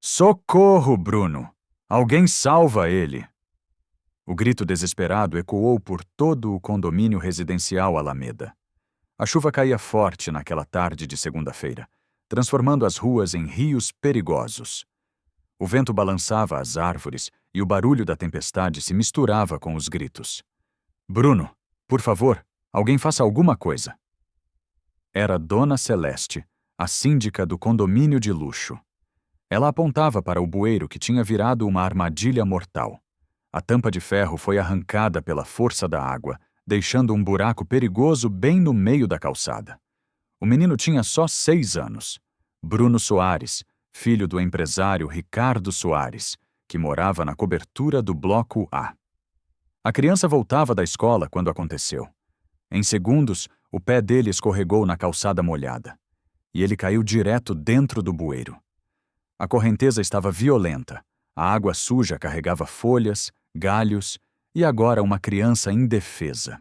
Socorro, Bruno! Alguém salva ele! O grito desesperado ecoou por todo o condomínio residencial Alameda. A chuva caía forte naquela tarde de segunda-feira, transformando as ruas em rios perigosos. O vento balançava as árvores e o barulho da tempestade se misturava com os gritos. Bruno, por favor, alguém faça alguma coisa. Era Dona Celeste, a síndica do condomínio de luxo. Ela apontava para o bueiro que tinha virado uma armadilha mortal. A tampa de ferro foi arrancada pela força da água, deixando um buraco perigoso bem no meio da calçada. O menino tinha só 6 anos. Bruno Soares, filho do empresário Ricardo Soares, que morava na cobertura do Bloco A. A criança voltava da escola quando aconteceu. Em segundos, o pé dele escorregou na calçada molhada. E ele caiu direto dentro do bueiro. A correnteza estava violenta. A água suja carregava folhas, galhos e agora uma criança indefesa.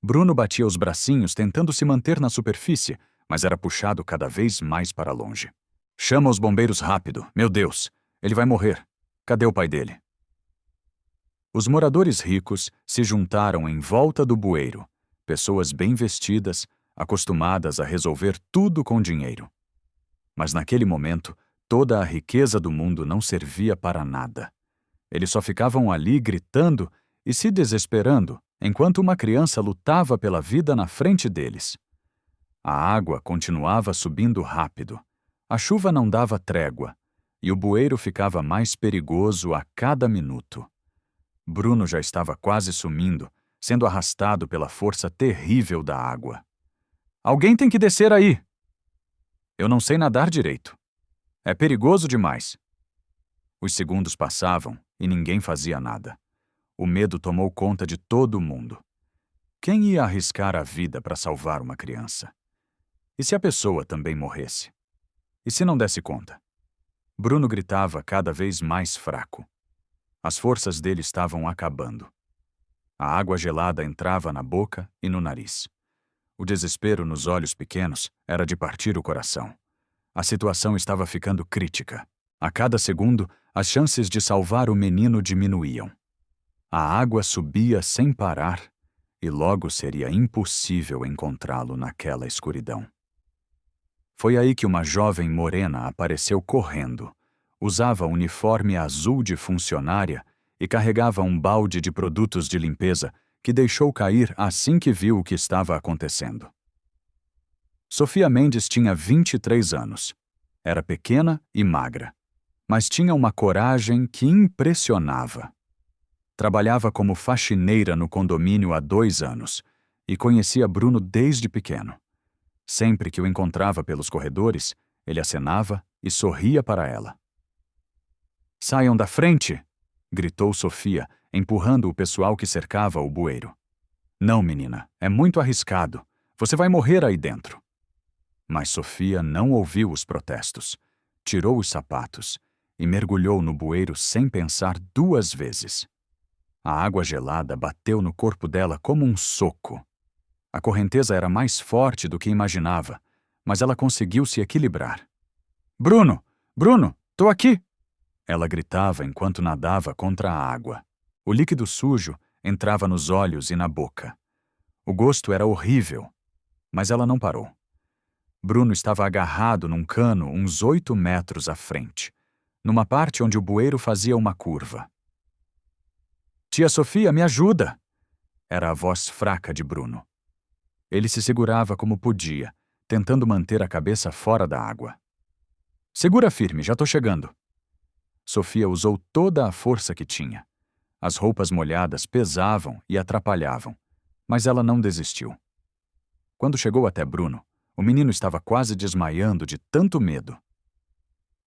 Bruno batia os bracinhos tentando se manter na superfície, mas era puxado cada vez mais para longe. Chama os bombeiros rápido. Meu Deus, ele vai morrer. Cadê o pai dele? Os moradores ricos se juntaram em volta do bueiro. Pessoas bem vestidas, acostumadas a resolver tudo com dinheiro. Mas naquele momento, toda a riqueza do mundo não servia para nada. Eles só ficavam ali gritando e se desesperando, enquanto uma criança lutava pela vida na frente deles. A água continuava subindo rápido. A chuva não dava trégua, e o bueiro ficava mais perigoso a cada minuto. Bruno já estava quase sumindo, sendo arrastado pela força terrível da água. Alguém tem que descer aí! Eu não sei nadar direito. É perigoso demais. Os segundos passavam e ninguém fazia nada. O medo tomou conta de todo mundo. Quem ia arriscar a vida para salvar uma criança? E se a pessoa também morresse? E se não desse conta? Bruno gritava cada vez mais fraco. As forças dele estavam acabando. A água gelada entrava na boca e no nariz. O desespero nos olhos pequenos era de partir o coração. A situação estava ficando crítica. A cada segundo, as chances de salvar o menino diminuíam. A água subia sem parar e logo seria impossível encontrá-lo naquela escuridão. Foi aí que uma jovem morena apareceu correndo. Usava uniforme azul de funcionária e carregava um balde de produtos de limpeza que deixou cair assim que viu o que estava acontecendo. Sofia Mendes tinha 23 anos. Era pequena e magra, mas tinha uma coragem que impressionava. Trabalhava como faxineira no condomínio há 2 anos e conhecia Bruno desde pequeno. Sempre que o encontrava pelos corredores, ele acenava e sorria para ela. Saiam da frente! Gritou Sofia, empurrando o pessoal que cercava o bueiro. Não, menina, é muito arriscado. Você vai morrer aí dentro. Mas Sofia não ouviu os protestos. Tirou os sapatos e mergulhou no bueiro sem pensar 2 vezes. A água gelada bateu no corpo dela como um soco. A correnteza era mais forte do que imaginava, mas ela conseguiu se equilibrar. Bruno! Bruno! Tô aqui! Ela gritava enquanto nadava contra a água. O líquido sujo entrava nos olhos e na boca. O gosto era horrível, mas ela não parou. Bruno estava agarrado num cano uns 8 metros à frente, numa parte onde o bueiro fazia uma curva. Tia Sofia, me ajuda! Era a voz fraca de Bruno. Ele se segurava como podia, tentando manter a cabeça fora da água. Segura firme, já tô chegando. Sofia usou toda a força que tinha. As roupas molhadas pesavam e atrapalhavam, mas ela não desistiu. Quando chegou até Bruno, o menino estava quase desmaiando de tanto medo.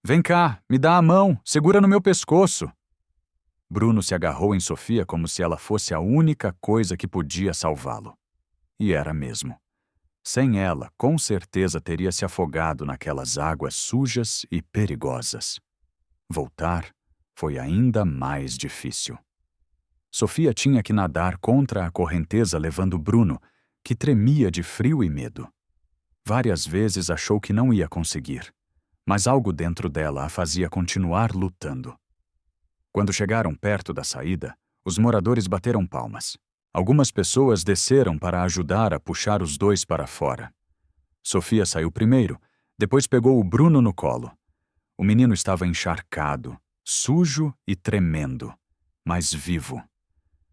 Vem cá, me dá a mão, segura no meu pescoço. Bruno se agarrou em Sofia como se ela fosse a única coisa que podia salvá-lo. E era mesmo. Sem ela, com certeza teria se afogado naquelas águas sujas e perigosas. Voltar foi ainda mais difícil. Sofia tinha que nadar contra a correnteza levando Bruno, que tremia de frio e medo. Várias vezes achou que não ia conseguir, mas algo dentro dela a fazia continuar lutando. Quando chegaram perto da saída, os moradores bateram palmas. Algumas pessoas desceram para ajudar a puxar os dois para fora. Sofia saiu primeiro, depois pegou o Bruno no colo. O menino estava encharcado, sujo e tremendo, mas vivo.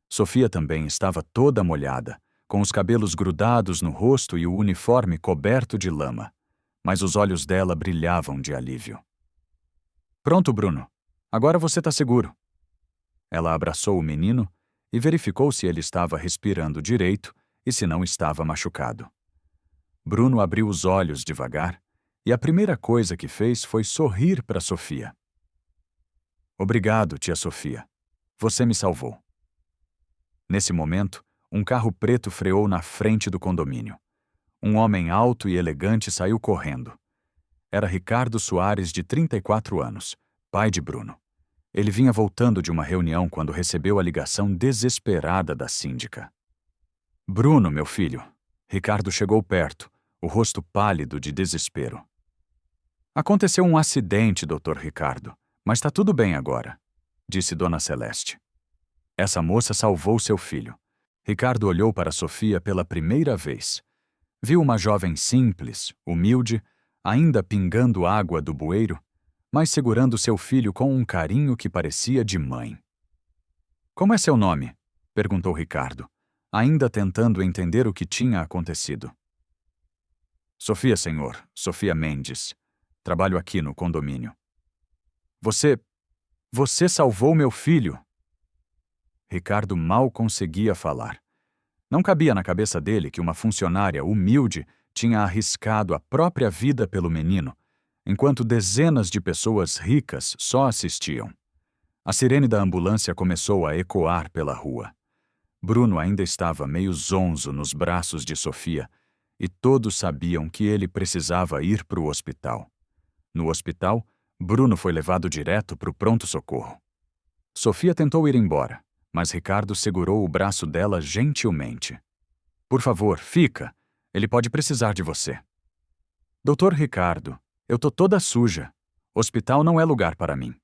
Sofia também estava toda molhada, com os cabelos grudados no rosto e o uniforme coberto de lama, mas os olhos dela brilhavam de alívio. Pronto, Bruno. Agora você está seguro. Ela abraçou o menino e verificou se ele estava respirando direito e se não estava machucado. Bruno abriu os olhos devagar e a primeira coisa que fez foi sorrir para Sofia. Obrigado, tia Sofia. Você me salvou. Nesse momento, um carro preto freou na frente do condomínio. Um homem alto e elegante saiu correndo. Era Ricardo Soares, de 34 anos, pai de Bruno. Ele vinha voltando de uma reunião quando recebeu a ligação desesperada da síndica. Bruno, meu filho. Ricardo chegou perto, o rosto pálido de desespero. Aconteceu um acidente, Dr. Ricardo, mas está tudo bem agora, disse Dona Celeste. Essa moça salvou seu filho. Ricardo olhou para Sofia pela primeira vez. Viu uma jovem simples, humilde, ainda pingando água do bueiro, mas segurando seu filho com um carinho que parecia de mãe. Como é seu nome? Perguntou Ricardo, ainda tentando entender o que tinha acontecido. Sofia, senhor. Sofia Mendes. Trabalho aqui no condomínio. Você salvou meu filho! Ricardo mal conseguia falar. Não cabia na cabeça dele que uma funcionária humilde tinha arriscado a própria vida pelo menino, enquanto dezenas de pessoas ricas só assistiam. A sirene da ambulância começou a ecoar pela rua. Bruno ainda estava meio zonzo nos braços de Sofia, e todos sabiam que ele precisava ir para o hospital. No hospital, Bruno foi levado direto para o pronto-socorro. Sofia tentou ir embora, mas Ricardo segurou o braço dela gentilmente. Por favor, fica. Ele pode precisar de você. Doutor Ricardo, eu tô toda suja. Hospital não é lugar para mim.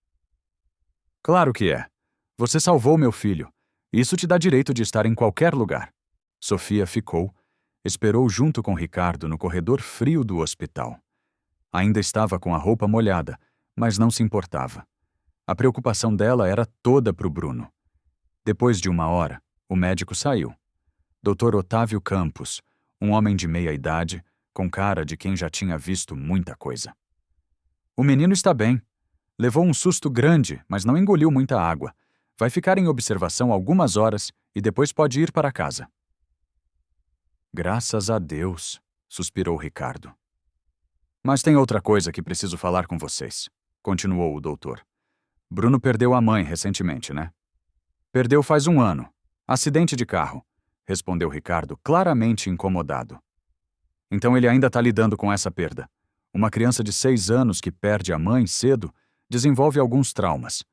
Claro que é. Você salvou meu filho. Isso te dá direito de estar em qualquer lugar. Sofia ficou, esperou junto com Ricardo no corredor frio do hospital. Ainda estava com a roupa molhada, mas não se importava. A preocupação dela era toda para o Bruno. Depois de 1 hora, o médico saiu. Dr. Otávio Campos, um homem de meia idade, com cara de quem já tinha visto muita coisa. O menino está bem. Levou um susto grande, mas não engoliu muita água. Vai ficar em observação algumas horas e depois pode ir para casa. Graças a Deus, suspirou Ricardo. Mas tem outra coisa que preciso falar com vocês, continuou o doutor. Bruno perdeu a mãe recentemente, né? Perdeu faz 1 ano. Acidente de carro, respondeu Ricardo, claramente incomodado. Então ele ainda está lidando com essa perda. Uma criança de 6 anos que perde a mãe cedo desenvolve alguns traumas.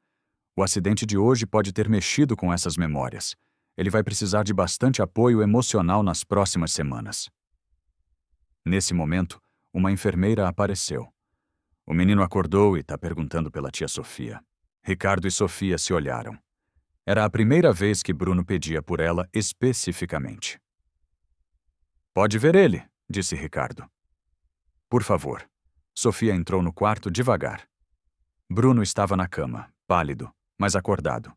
O acidente de hoje pode ter mexido com essas memórias. Ele vai precisar de bastante apoio emocional nas próximas semanas. Nesse momento, uma enfermeira apareceu. O menino acordou e está perguntando pela tia Sofia. Ricardo e Sofia se olharam. Era a primeira vez que Bruno pedia por ela especificamente. Pode ver ele, disse Ricardo. Por favor. Sofia entrou no quarto devagar. Bruno estava na cama, pálido, mas acordado.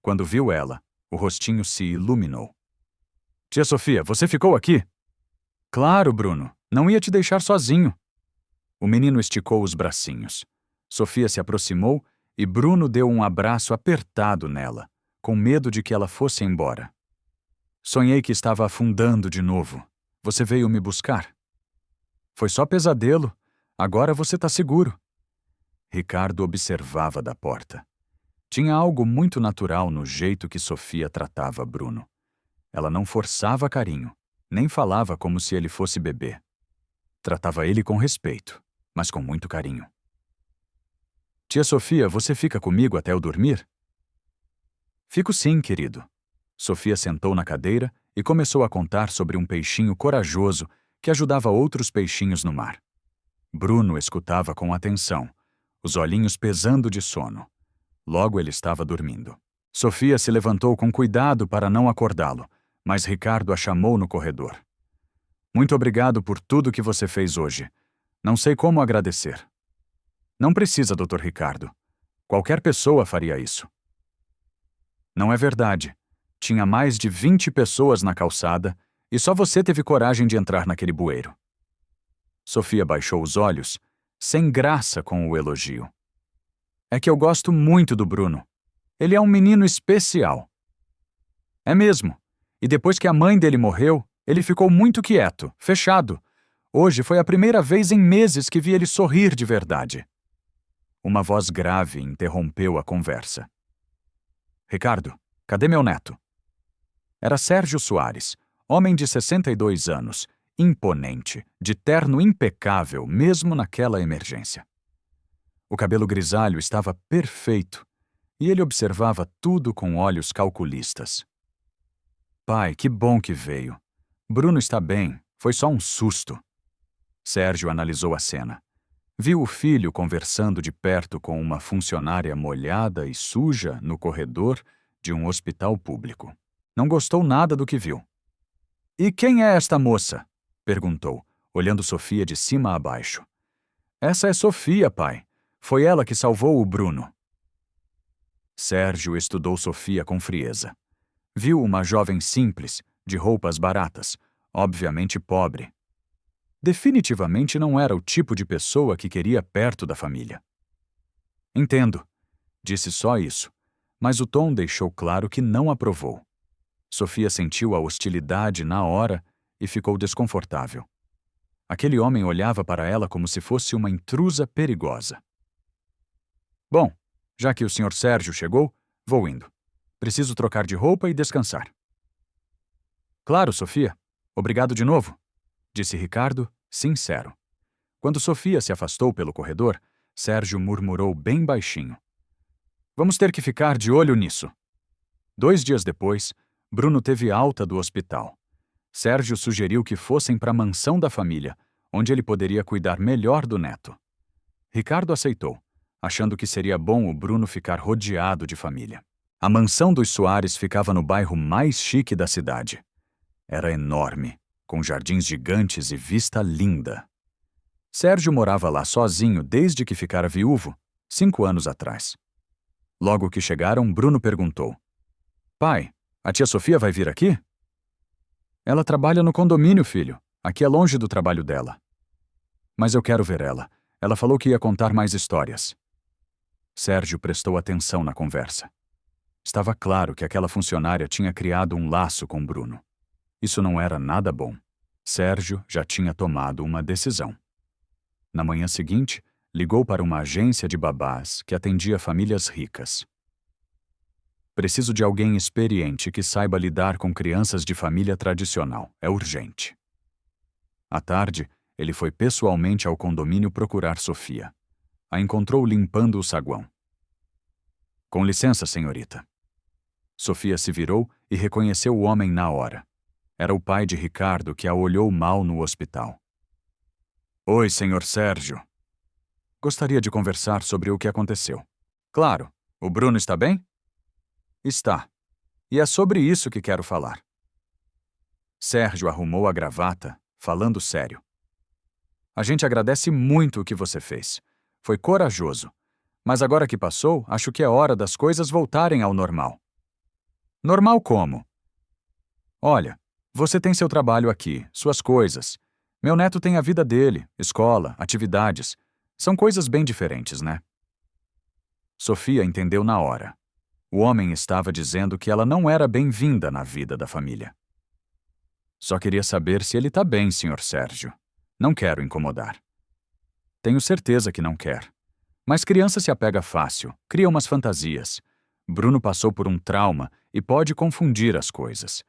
Quando viu ela, o rostinho se iluminou. Tia Sofia, você ficou aqui? Claro, Bruno. Não ia te deixar sozinho. O menino esticou os bracinhos. Sofia se aproximou e Bruno deu um abraço apertado nela, com medo de que ela fosse embora. Sonhei que estava afundando de novo. Você veio me buscar? Foi só pesadelo. Agora você está seguro. Ricardo observava da porta. Tinha algo muito natural no jeito que Sofia tratava Bruno. Ela não forçava carinho, nem falava como se ele fosse bebê. Tratava ele com respeito, mas com muito carinho. Tia Sofia, você fica comigo até eu dormir? Fico sim, querido. Sofia sentou na cadeira e começou a contar sobre um peixinho corajoso que ajudava outros peixinhos no mar. Bruno escutava com atenção, os olhinhos pesando de sono. Logo ele estava dormindo. Sofia se levantou com cuidado para não acordá-lo, mas Ricardo a chamou no corredor. Muito obrigado por tudo que você fez hoje. Não sei como agradecer. Não precisa, Dr. Ricardo. Qualquer pessoa faria isso. Não é verdade. Tinha mais de 20 pessoas na calçada e só você teve coragem de entrar naquele bueiro. Sofia baixou os olhos, sem graça com o elogio. É que eu gosto muito do Bruno. Ele é um menino especial. É mesmo. E depois que a mãe dele morreu, ele ficou muito quieto, fechado. Hoje foi a primeira vez em meses que vi ele sorrir de verdade. Uma voz grave interrompeu a conversa. Ricardo, cadê meu neto? Era Sérgio Soares, homem de 62 anos, imponente, de terno impecável mesmo naquela emergência. O cabelo grisalho estava perfeito e ele observava tudo com olhos calculistas. Pai, que bom que veio. Bruno está bem, foi só um susto. Sérgio analisou a cena. Viu o filho conversando de perto com uma funcionária molhada e suja no corredor de um hospital público. Não gostou nada do que viu. E quem é esta moça? Perguntou, olhando Sofia de cima a baixo. Essa é Sofia, pai. Foi ela que salvou o Bruno. Sérgio estudou Sofia com frieza. Viu uma jovem simples, de roupas baratas, obviamente pobre. Definitivamente não era o tipo de pessoa que queria perto da família. Entendo, disse só isso, mas o tom deixou claro que não aprovou. Sofia sentiu a hostilidade na hora e ficou desconfortável. Aquele homem olhava para ela como se fosse uma intrusa perigosa. Bom, já que o Sr. Sérgio chegou, vou indo. Preciso trocar de roupa e descansar. Claro, Sofia. Obrigado de novo, disse Ricardo, sincero. Quando Sofia se afastou pelo corredor, Sérgio murmurou bem baixinho. Vamos ter que ficar de olho nisso. 2 dias depois, Bruno teve alta do hospital. Sérgio sugeriu que fossem para a mansão da família, onde ele poderia cuidar melhor do neto. Ricardo aceitou, achando que seria bom o Bruno ficar rodeado de família. A mansão dos Soares ficava no bairro mais chique da cidade. Era enorme, com jardins gigantes e vista linda. Sérgio morava lá sozinho desde que ficara viúvo, 5 anos atrás. Logo que chegaram, Bruno perguntou. Pai, a tia Sofia vai vir aqui? Ela trabalha no condomínio, filho. Aqui é longe do trabalho dela. Mas eu quero ver ela. Ela falou que ia contar mais histórias. Sérgio prestou atenção na conversa. Estava claro que aquela funcionária tinha criado um laço com Bruno. Isso não era nada bom. Sérgio já tinha tomado uma decisão. Na manhã seguinte, ligou para uma agência de babás que atendia famílias ricas. Preciso de alguém experiente que saiba lidar com crianças de família tradicional. É urgente. À tarde, ele foi pessoalmente ao condomínio procurar Sofia. A encontrou limpando o saguão. Com licença, senhorita. Sofia se virou e reconheceu o homem na hora. Era o pai de Ricardo que a olhou mal no hospital. Oi, senhor Sérgio. Gostaria de conversar sobre o que aconteceu. Claro. O Bruno está bem? Está. E é sobre isso que quero falar. Sérgio arrumou a gravata, falando sério. A gente agradece muito o que você fez. Foi corajoso. Mas agora que passou, acho que é hora das coisas voltarem ao normal. Normal como? Olha, você tem seu trabalho aqui, suas coisas. Meu neto tem a vida dele, escola, atividades. São coisas bem diferentes, né? Sofia entendeu na hora. O homem estava dizendo que ela não era bem-vinda na vida da família. Só queria saber se ele está bem, Sr. Sérgio. Não quero incomodar. Tenho certeza que não quer. Mas criança se apega fácil, cria umas fantasias. Bruno passou por um trauma e pode confundir as coisas.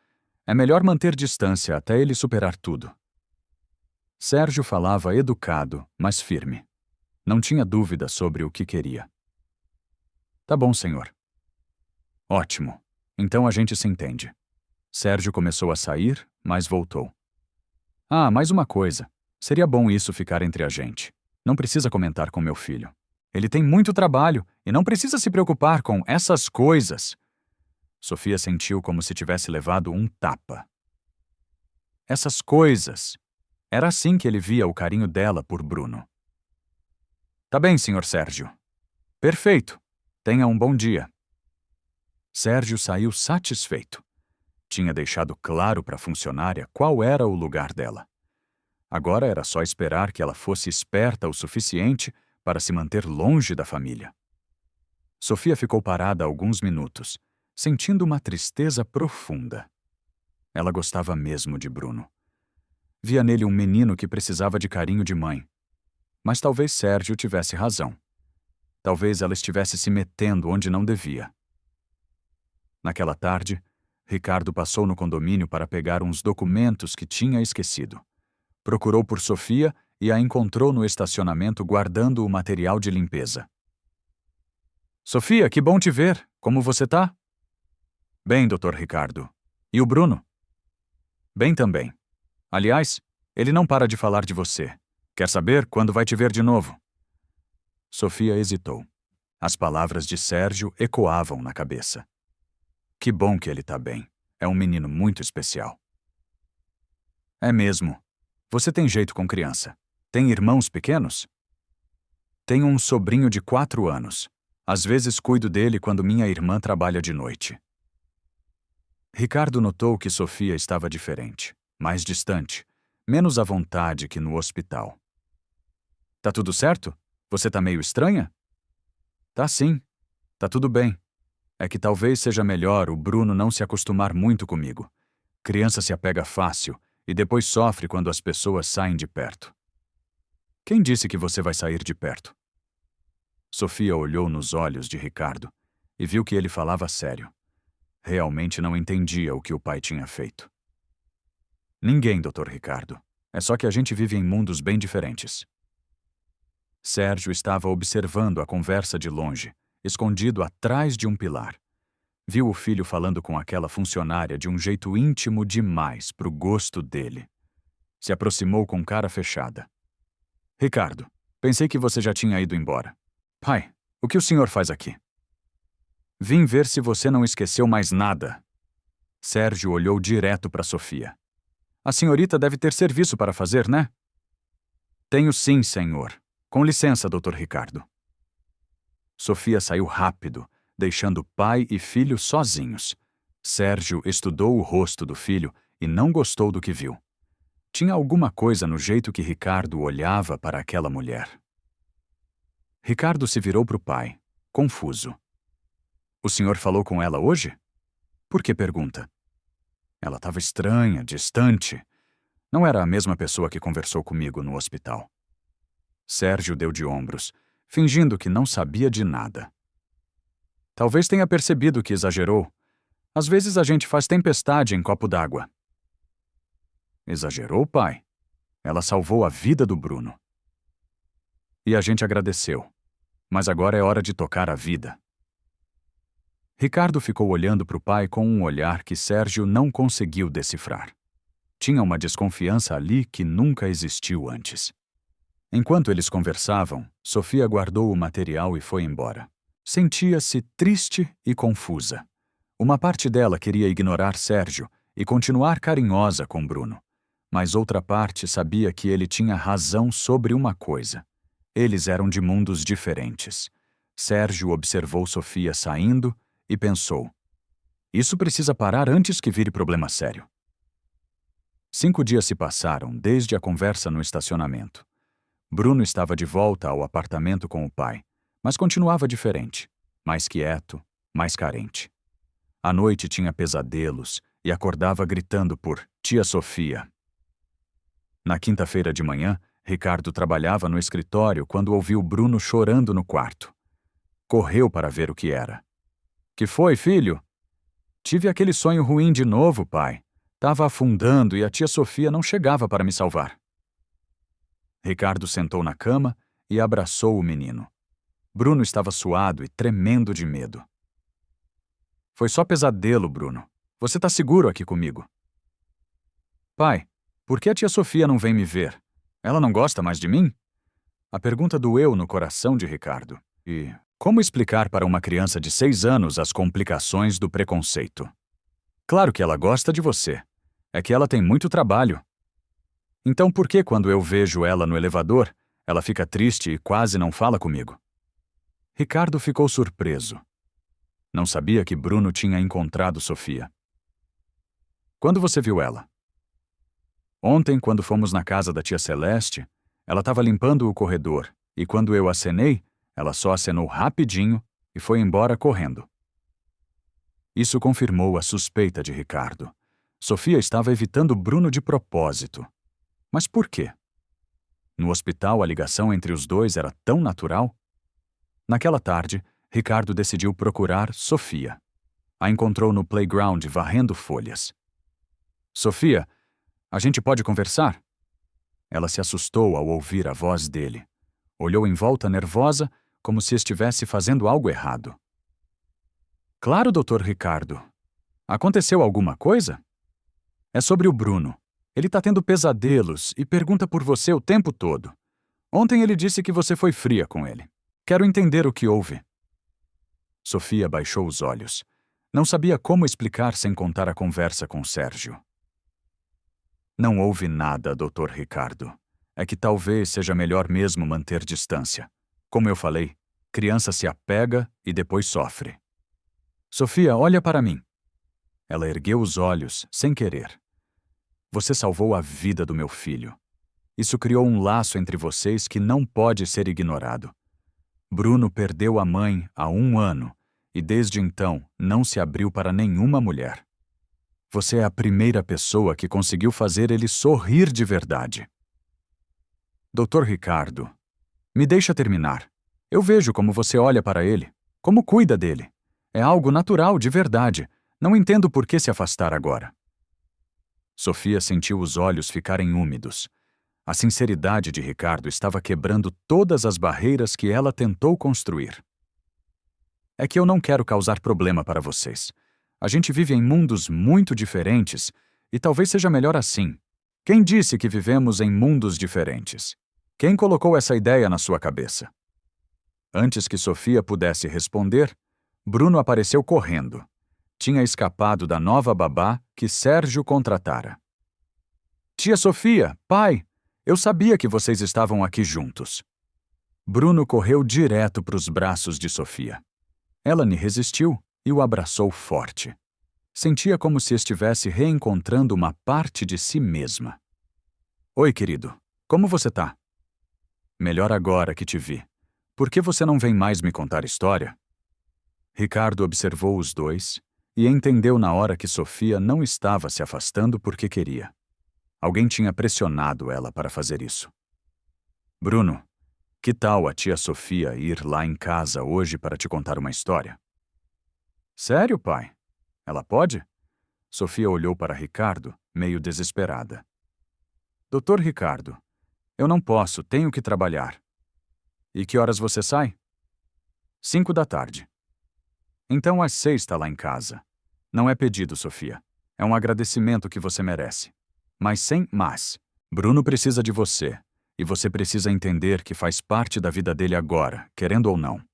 É melhor manter distância até ele superar tudo. Sérgio falava educado, mas firme. Não tinha dúvida sobre o que queria. Tá bom, senhor. Ótimo. Então a gente se entende. Sérgio começou a sair, mas voltou. Ah, mais uma coisa. Seria bom isso ficar entre a gente. Não precisa comentar com meu filho. Ele tem muito trabalho e não precisa se preocupar com essas coisas. Sofia sentiu como se tivesse levado um tapa. Essas coisas. Era assim que ele via o carinho dela por Bruno. Tá bem, Sr. Sérgio. Perfeito. Tenha um bom dia. Sérgio saiu satisfeito. Tinha deixado claro para a funcionária qual era o lugar dela. Agora era só esperar que ela fosse esperta o suficiente para se manter longe da família. Sofia ficou parada alguns minutos, sentindo uma tristeza profunda. Ela gostava mesmo de Bruno. Via nele um menino que precisava de carinho de mãe. Mas talvez Sérgio tivesse razão. Talvez ela estivesse se metendo onde não devia. Naquela tarde, Ricardo passou no condomínio para pegar uns documentos que tinha esquecido. Procurou por Sofia e a encontrou no estacionamento guardando o material de limpeza. Sofia, que bom te ver. Como você tá? Bem, Dr. Ricardo. E o Bruno? Bem também. Aliás, ele não para de falar de você. Quer saber quando vai te ver de novo? Sofia hesitou. As palavras de Sérgio ecoavam na cabeça. Que bom que ele tá bem. É um menino muito especial. É mesmo. Você tem jeito com criança. Tem irmãos pequenos? Tenho um sobrinho de 4 anos. Às vezes cuido dele quando minha irmã trabalha de noite. Ricardo notou que Sofia estava diferente, mais distante, menos à vontade que no hospital. Tá tudo certo? Você tá meio estranha? Tá sim. Tá tudo bem. É que talvez seja melhor o Bruno não se acostumar muito comigo. Criança se apega fácil e depois sofre quando as pessoas saem de perto. Quem disse que você vai sair de perto? Sofia olhou nos olhos de Ricardo e viu que ele falava sério. Realmente não entendia o que o pai tinha feito. Ninguém, Dr. Ricardo. É só que a gente vive em mundos bem diferentes. Sérgio estava observando a conversa de longe, escondido atrás de um pilar. Viu o filho falando com aquela funcionária de um jeito íntimo demais pro gosto dele. Se aproximou com cara fechada. Ricardo, pensei que você já tinha ido embora. Pai, o que o senhor faz aqui? Vim ver se você não esqueceu mais nada. Sérgio olhou direto para Sofia. A senhorita deve ter serviço para fazer, né? Tenho sim, senhor. Com licença, Dr. Ricardo. Sofia saiu rápido, deixando pai e filho sozinhos. Sérgio estudou o rosto do filho e não gostou do que viu. Tinha alguma coisa no jeito que Ricardo olhava para aquela mulher. Ricardo se virou para o pai, confuso. O senhor falou com ela hoje? Por que pergunta? Ela estava estranha, distante. Não era a mesma pessoa que conversou comigo no hospital. Sérgio deu de ombros, fingindo que não sabia de nada. Talvez tenha percebido que exagerou. Às vezes a gente faz tempestade em copo d'água. Exagerou, pai? Ela salvou a vida do Bruno. E a gente agradeceu. Mas agora é hora de tocar a vida. Ricardo ficou olhando para o pai com um olhar que Sérgio não conseguiu decifrar. Tinha uma desconfiança ali que nunca existiu antes. Enquanto eles conversavam, Sofia guardou o material e foi embora. Sentia-se triste e confusa. Uma parte dela queria ignorar Sérgio e continuar carinhosa com Bruno. Mas outra parte sabia que ele tinha razão sobre uma coisa. Eles eram de mundos diferentes. Sérgio observou Sofia saindo e pensou: isso precisa parar antes que vire problema sério. 5 dias se passaram desde a conversa no estacionamento. Bruno estava de volta ao apartamento com o pai, mas continuava diferente, mais quieto, mais carente. À noite tinha pesadelos e acordava gritando por Tia Sofia. Na quinta-feira de manhã, Ricardo trabalhava no escritório quando ouviu Bruno chorando no quarto. Correu para ver o que era. Que foi, filho? Tive aquele sonho ruim de novo, pai. Tava afundando e a tia Sofia não chegava para me salvar. Ricardo sentou na cama e abraçou o menino. Bruno estava suado e tremendo de medo. Foi só pesadelo, Bruno. Você tá seguro aqui comigo? Pai, por que a tia Sofia não vem me ver? Ela não gosta mais de mim? A pergunta doeu no coração de Ricardo. E como explicar para uma criança de 6 anos as complicações do preconceito? Claro que ela gosta de você. É que ela tem muito trabalho. Então por que quando eu vejo ela no elevador, ela fica triste e quase não fala comigo? Ricardo ficou surpreso. Não sabia que Bruno tinha encontrado Sofia. Quando você viu ela? Ontem, quando fomos na casa da tia Celeste, ela estava limpando o corredor e quando eu acenei, ela só acenou rapidinho e foi embora correndo. Isso confirmou a suspeita de Ricardo. Sofia estava evitando Bruno de propósito. Mas por quê? No hospital, a ligação entre os dois era tão natural? Naquela tarde, Ricardo decidiu procurar Sofia. A encontrou no playground varrendo folhas. Sofia, a gente pode conversar? Ela se assustou ao ouvir a voz dele. Olhou em volta nervosa, como se estivesse fazendo algo errado. Claro, Dr. Ricardo. Aconteceu alguma coisa? É sobre o Bruno. Ele tá tendo pesadelos e pergunta por você o tempo todo. Ontem ele disse que você foi fria com ele. Quero entender o que houve. Sofia baixou os olhos. Não sabia como explicar sem contar a conversa com Sérgio. Não houve nada, Dr. Ricardo. É que talvez seja melhor mesmo manter distância. Como eu falei, criança se apega e depois sofre. Sofia, olha para mim. Ela ergueu os olhos, sem querer. Você salvou a vida do meu filho. Isso criou um laço entre vocês que não pode ser ignorado. Bruno perdeu a mãe há 1 ano e desde então não se abriu para nenhuma mulher. Você é a primeira pessoa que conseguiu fazer ele sorrir de verdade. Dr. Ricardo, me deixa terminar. Eu vejo como você olha para ele, como cuida dele. É algo natural, de verdade. Não entendo por que se afastar agora. Sofia sentiu os olhos ficarem úmidos. A sinceridade de Ricardo estava quebrando todas as barreiras que ela tentou construir. É que eu não quero causar problema para vocês. A gente vive em mundos muito diferentes e talvez seja melhor assim. Quem disse que vivemos em mundos diferentes? Quem colocou essa ideia na sua cabeça? Antes que Sofia pudesse responder, Bruno apareceu correndo. Tinha escapado da nova babá que Sérgio contratara. Tia Sofia, pai, eu sabia que vocês estavam aqui juntos. Bruno correu direto para os braços de Sofia. Ela lhe resistiu e o abraçou forte. Sentia como se estivesse reencontrando uma parte de si mesma. Oi, querido. Como você tá? Melhor agora que te vi. Por que você não vem mais me contar história? Ricardo observou os dois e entendeu na hora que Sofia não estava se afastando porque queria. Alguém tinha pressionado ela para fazer isso. Bruno, que tal a tia Sofia ir lá em casa hoje para te contar uma história? Sério, pai? Ela pode? Sofia olhou para Ricardo, meio desesperada. Doutor Ricardo, eu não posso, tenho que trabalhar. E que horas você sai? 5 da tarde. Então às 6 está lá em casa. Não é pedido, Sofia. É um agradecimento que você merece. Mas sem mas. Bruno precisa de você. E você precisa entender que faz parte da vida dele agora, querendo ou não.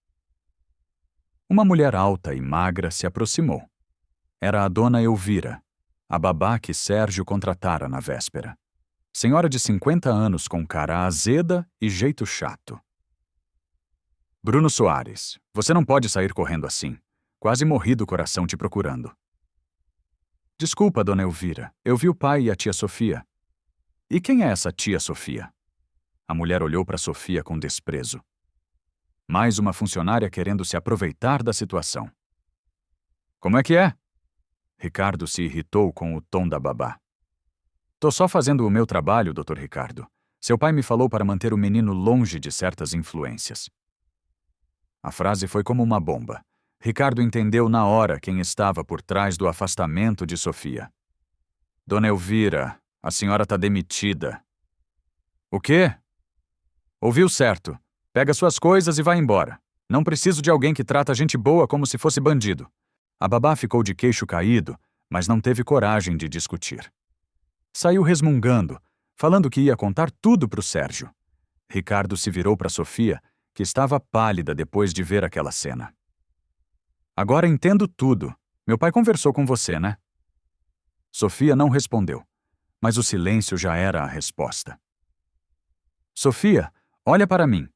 Uma mulher alta e magra se aproximou. Era a dona Elvira, a babá que Sérgio contratara na véspera. Senhora de 50 anos com cara azeda e jeito chato. Bruno Soares, você não pode sair correndo assim. Quase morri do coração te procurando. Desculpa, dona Elvira. Eu vi o pai e a tia Sofia. E quem é essa tia Sofia? A mulher olhou para Sofia com desprezo. Mais uma funcionária querendo se aproveitar da situação. Como é que é? Ricardo se irritou com o tom da babá. Tô só fazendo o meu trabalho, Dr. Ricardo. Seu pai me falou para manter o menino longe de certas influências. A frase foi como uma bomba. Ricardo entendeu na hora quem estava por trás do afastamento de Sofia. Dona Elvira, a senhora tá demitida. O quê? Ouviu certo. Pega suas coisas e vai embora. Não preciso de alguém que trata gente boa como se fosse bandido. A babá ficou de queixo caído, mas não teve coragem de discutir. Saiu resmungando, falando que ia contar tudo pro Sérgio. Ricardo se virou para Sofia, que estava pálida depois de ver aquela cena. Agora entendo tudo. Meu pai conversou com você, né? Sofia não respondeu, mas o silêncio já era a resposta. Sofia, olha para mim.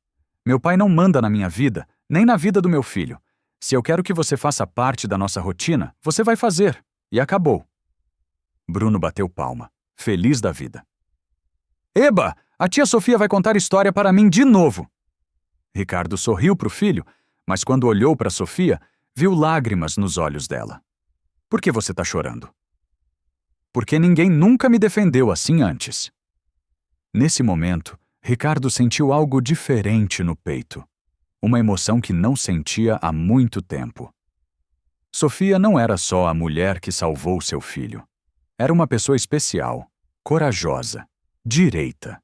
Meu pai não manda na minha vida, nem na vida do meu filho. Se eu quero que você faça parte da nossa rotina, você vai fazer. E acabou. Bruno bateu palma, feliz da vida. Eba! A tia Sofia vai contar história para mim de novo! Ricardo sorriu para o filho, mas quando olhou para Sofia, viu lágrimas nos olhos dela. Por que você está chorando? Porque ninguém nunca me defendeu assim antes. Nesse momento, Ricardo sentiu algo diferente no peito. Uma emoção que não sentia há muito tempo. Sofia não era só a mulher que salvou seu filho. Era uma pessoa especial, corajosa, direita,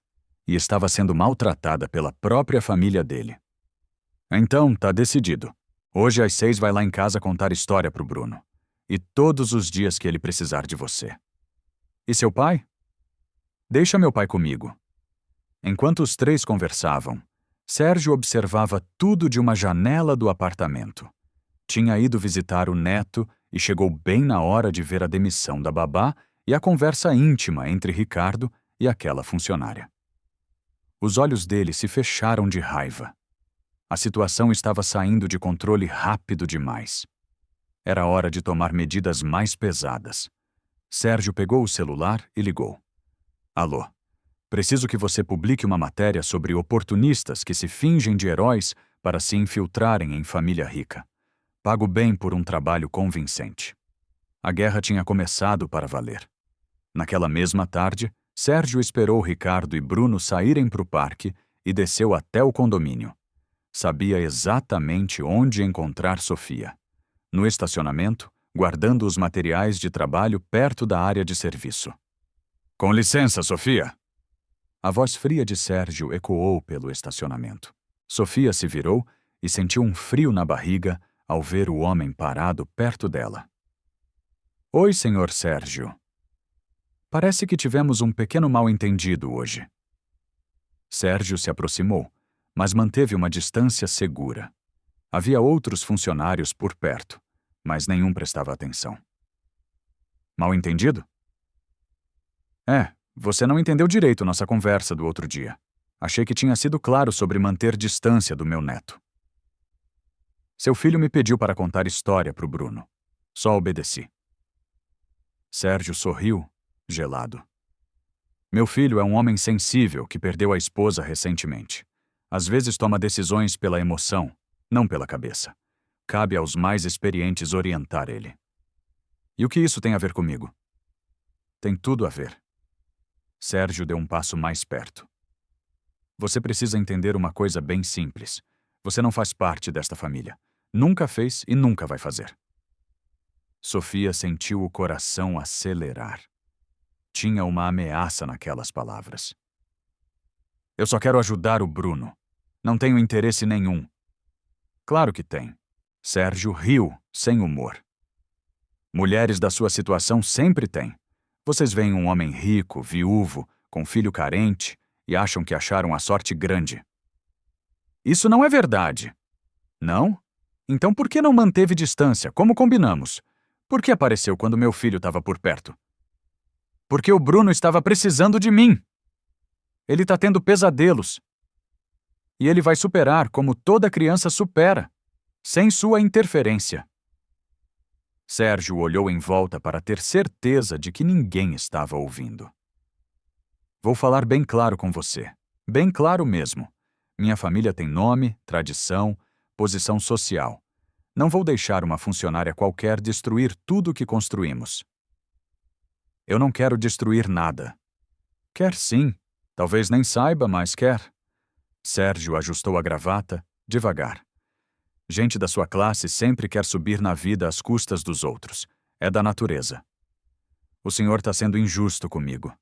e estava sendo maltratada pela própria família dele. Então, tá decidido. Hoje às 6 vai lá em casa contar história pro Bruno. E todos os dias que ele precisar de você. E seu pai? Deixa meu pai comigo. Enquanto os três conversavam, Sérgio observava tudo de uma janela do apartamento. Tinha ido visitar o neto e chegou bem na hora de ver a demissão da babá e a conversa íntima entre Ricardo e aquela funcionária. Os olhos dele se fecharam de raiva. A situação estava saindo de controle rápido demais. Era hora de tomar medidas mais pesadas. Sérgio pegou o celular e ligou. Alô, preciso que você publique uma matéria sobre oportunistas que se fingem de heróis para se infiltrarem em família rica. Pago bem por um trabalho convincente. A guerra tinha começado para valer. Naquela mesma tarde, Sérgio esperou Ricardo e Bruno saírem para o parque e desceu até o condomínio. Sabia exatamente onde encontrar Sofia. No estacionamento, guardando os materiais de trabalho perto da área de serviço. Com licença, Sofia! A voz fria de Sérgio ecoou pelo estacionamento. Sofia se virou e sentiu um frio na barriga ao ver o homem parado perto dela. Oi, senhor Sérgio. Parece que tivemos um pequeno mal-entendido hoje. Sérgio se aproximou, mas manteve uma distância segura. Havia outros funcionários por perto, mas nenhum prestava atenção. Mal-entendido? Você não entendeu direito nossa conversa do outro dia. Achei que tinha sido claro sobre manter distância do meu neto. Seu filho me pediu para contar história para o Bruno. Só obedeci. Sérgio sorriu, gelado. Meu filho é um homem sensível que perdeu a esposa recentemente. Às vezes toma decisões pela emoção, não pela cabeça. Cabe aos mais experientes orientar ele. E o que isso tem a ver comigo? Tem tudo a ver. Sérgio deu um passo mais perto. Você precisa entender uma coisa bem simples. Você não faz parte desta família. Nunca fez e nunca vai fazer. Sofia sentiu o coração acelerar. Tinha uma ameaça naquelas palavras. Eu só quero ajudar o Bruno. Não tenho interesse nenhum. Claro que tem. Sérgio riu, sem humor. Mulheres da sua situação sempre têm. Vocês veem um homem rico, viúvo, com filho carente e acham que acharam a sorte grande. Isso não é verdade. Não? Então por que não manteve distância, como combinamos? Por que apareceu quando meu filho estava por perto? Porque o Bruno estava precisando de mim. Ele está tendo pesadelos. E ele vai superar como toda criança supera, sem sua interferência. Sérgio olhou em volta para ter certeza de que ninguém estava ouvindo. Vou falar bem claro com você. Bem claro mesmo. Minha família tem nome, tradição, posição social. Não vou deixar uma funcionária qualquer destruir tudo o que construímos. Eu não quero destruir nada. Quer sim. Talvez nem saiba, mas quer. Sérgio ajustou a gravata, devagar. Gente da sua classe sempre quer subir na vida às custas dos outros. É da natureza. O senhor está sendo injusto comigo.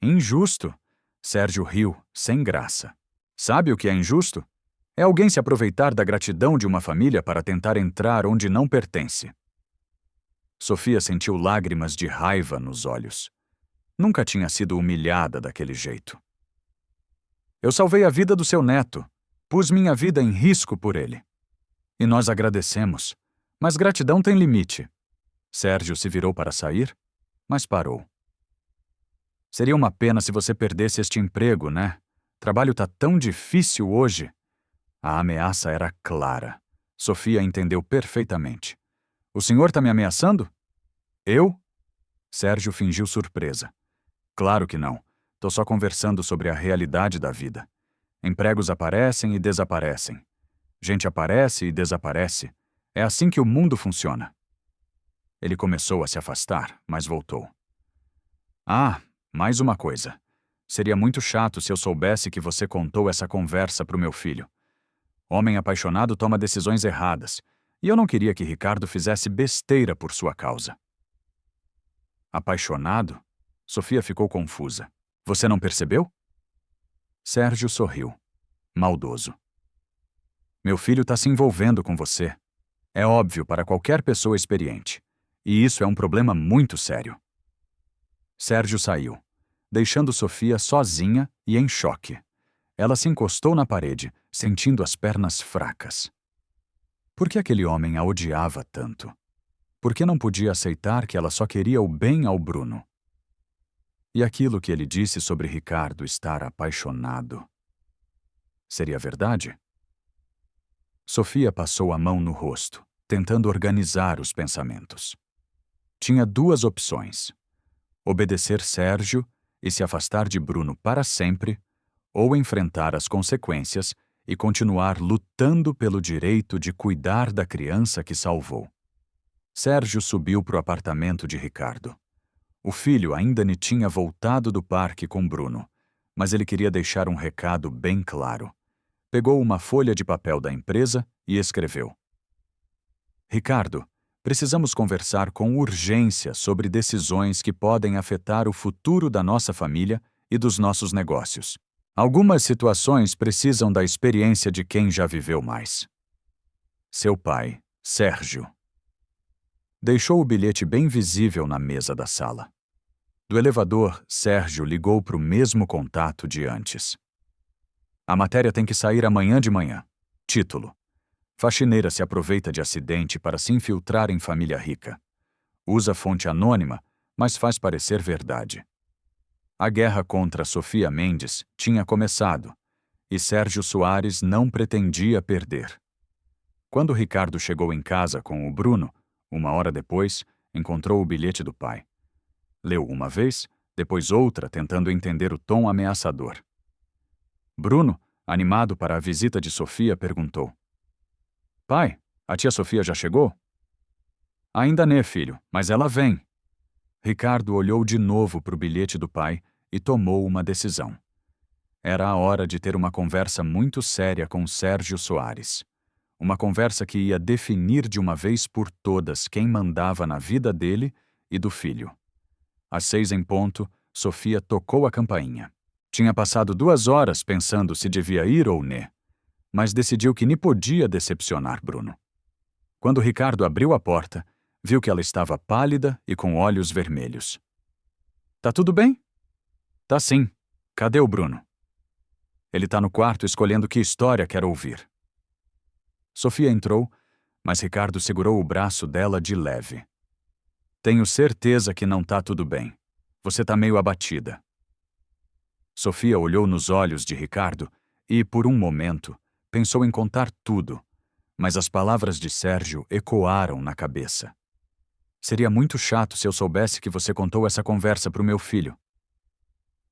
Injusto? Sérgio riu, sem graça. Sabe o que é injusto? É alguém se aproveitar da gratidão de uma família para tentar entrar onde não pertence. Sofia sentiu lágrimas de raiva nos olhos. Nunca tinha sido humilhada daquele jeito. Eu salvei a vida do seu neto. Pus minha vida em risco por ele. E nós agradecemos. Mas gratidão tem limite. Sérgio se virou para sair, mas parou. Seria uma pena se você perdesse este emprego, né? Trabalho tá tão difícil hoje. A ameaça era clara. Sofia entendeu perfeitamente. O senhor tá me ameaçando? Eu? Sérgio fingiu surpresa. Claro que não. Tô só conversando sobre a realidade da vida. Empregos aparecem e desaparecem. Gente aparece e desaparece. É assim que o mundo funciona. Ele começou a se afastar, mas voltou. Ah, mais uma coisa. Seria muito chato se eu soubesse que você contou essa conversa pro meu filho. Homem apaixonado toma decisões erradas, e eu não queria que Ricardo fizesse besteira por sua causa. Apaixonado? Sofia ficou confusa. Você não percebeu? Sérgio sorriu. Maldoso. Meu filho está se envolvendo com você. É óbvio para qualquer pessoa experiente. E isso é um problema muito sério. Sérgio saiu, deixando Sofia sozinha e em choque. Ela se encostou na parede, sentindo as pernas fracas. Por que aquele homem a odiava tanto? Por que não podia aceitar que ela só queria o bem ao Bruno? E aquilo que ele disse sobre Ricardo estar apaixonado. Seria verdade? Sofia passou a mão no rosto, tentando organizar os pensamentos. Tinha duas opções: obedecer Sérgio e se afastar de Bruno para sempre, ou enfrentar as consequências e continuar lutando pelo direito de cuidar da criança que salvou. Sérgio subiu para o apartamento de Ricardo. O filho ainda nem tinha voltado do parque com Bruno, mas ele queria deixar um recado bem claro. Pegou uma folha de papel da empresa e escreveu: Ricardo, precisamos conversar com urgência sobre decisões que podem afetar o futuro da nossa família e dos nossos negócios. Algumas situações precisam da experiência de quem já viveu mais. Seu pai, Sérgio. Deixou o bilhete bem visível na mesa da sala. Do elevador, Sérgio ligou para o mesmo contato de antes. A matéria tem que sair amanhã de manhã. Título: Faxineira se aproveita de acidente para se infiltrar em família rica. Usa fonte anônima, mas faz parecer verdade. A guerra contra Sofia Mendes tinha começado, e Sérgio Soares não pretendia perder. Quando Ricardo chegou em casa com o Bruno, 1 hora depois, encontrou o bilhete do pai. Leu uma vez, depois outra, tentando entender o tom ameaçador. Bruno, animado para a visita de Sofia, perguntou: Pai, a tia Sofia já chegou? Ainda né, filho, mas ela vem. Ricardo olhou de novo para o bilhete do pai e tomou uma decisão. Era a hora de ter uma conversa muito séria com Sérgio Soares. Uma conversa que ia definir de uma vez por todas quem mandava na vida dele e do filho. Às 6 em ponto, Sofia tocou a campainha. Tinha passado 2 horas pensando se devia ir ou não, mas decidiu que nem podia decepcionar Bruno. Quando Ricardo abriu a porta, viu que ela estava pálida e com olhos vermelhos. Tá tudo bem? Tá sim. Cadê o Bruno? Ele tá no quarto escolhendo que história quer ouvir. Sofia entrou, mas Ricardo segurou o braço dela de leve. Tenho certeza que não tá tudo bem. Você tá meio abatida. Sofia olhou nos olhos de Ricardo e, por um momento, pensou em contar tudo, mas as palavras de Sérgio ecoaram na cabeça. Seria muito chato se eu soubesse que você contou essa conversa pro meu filho.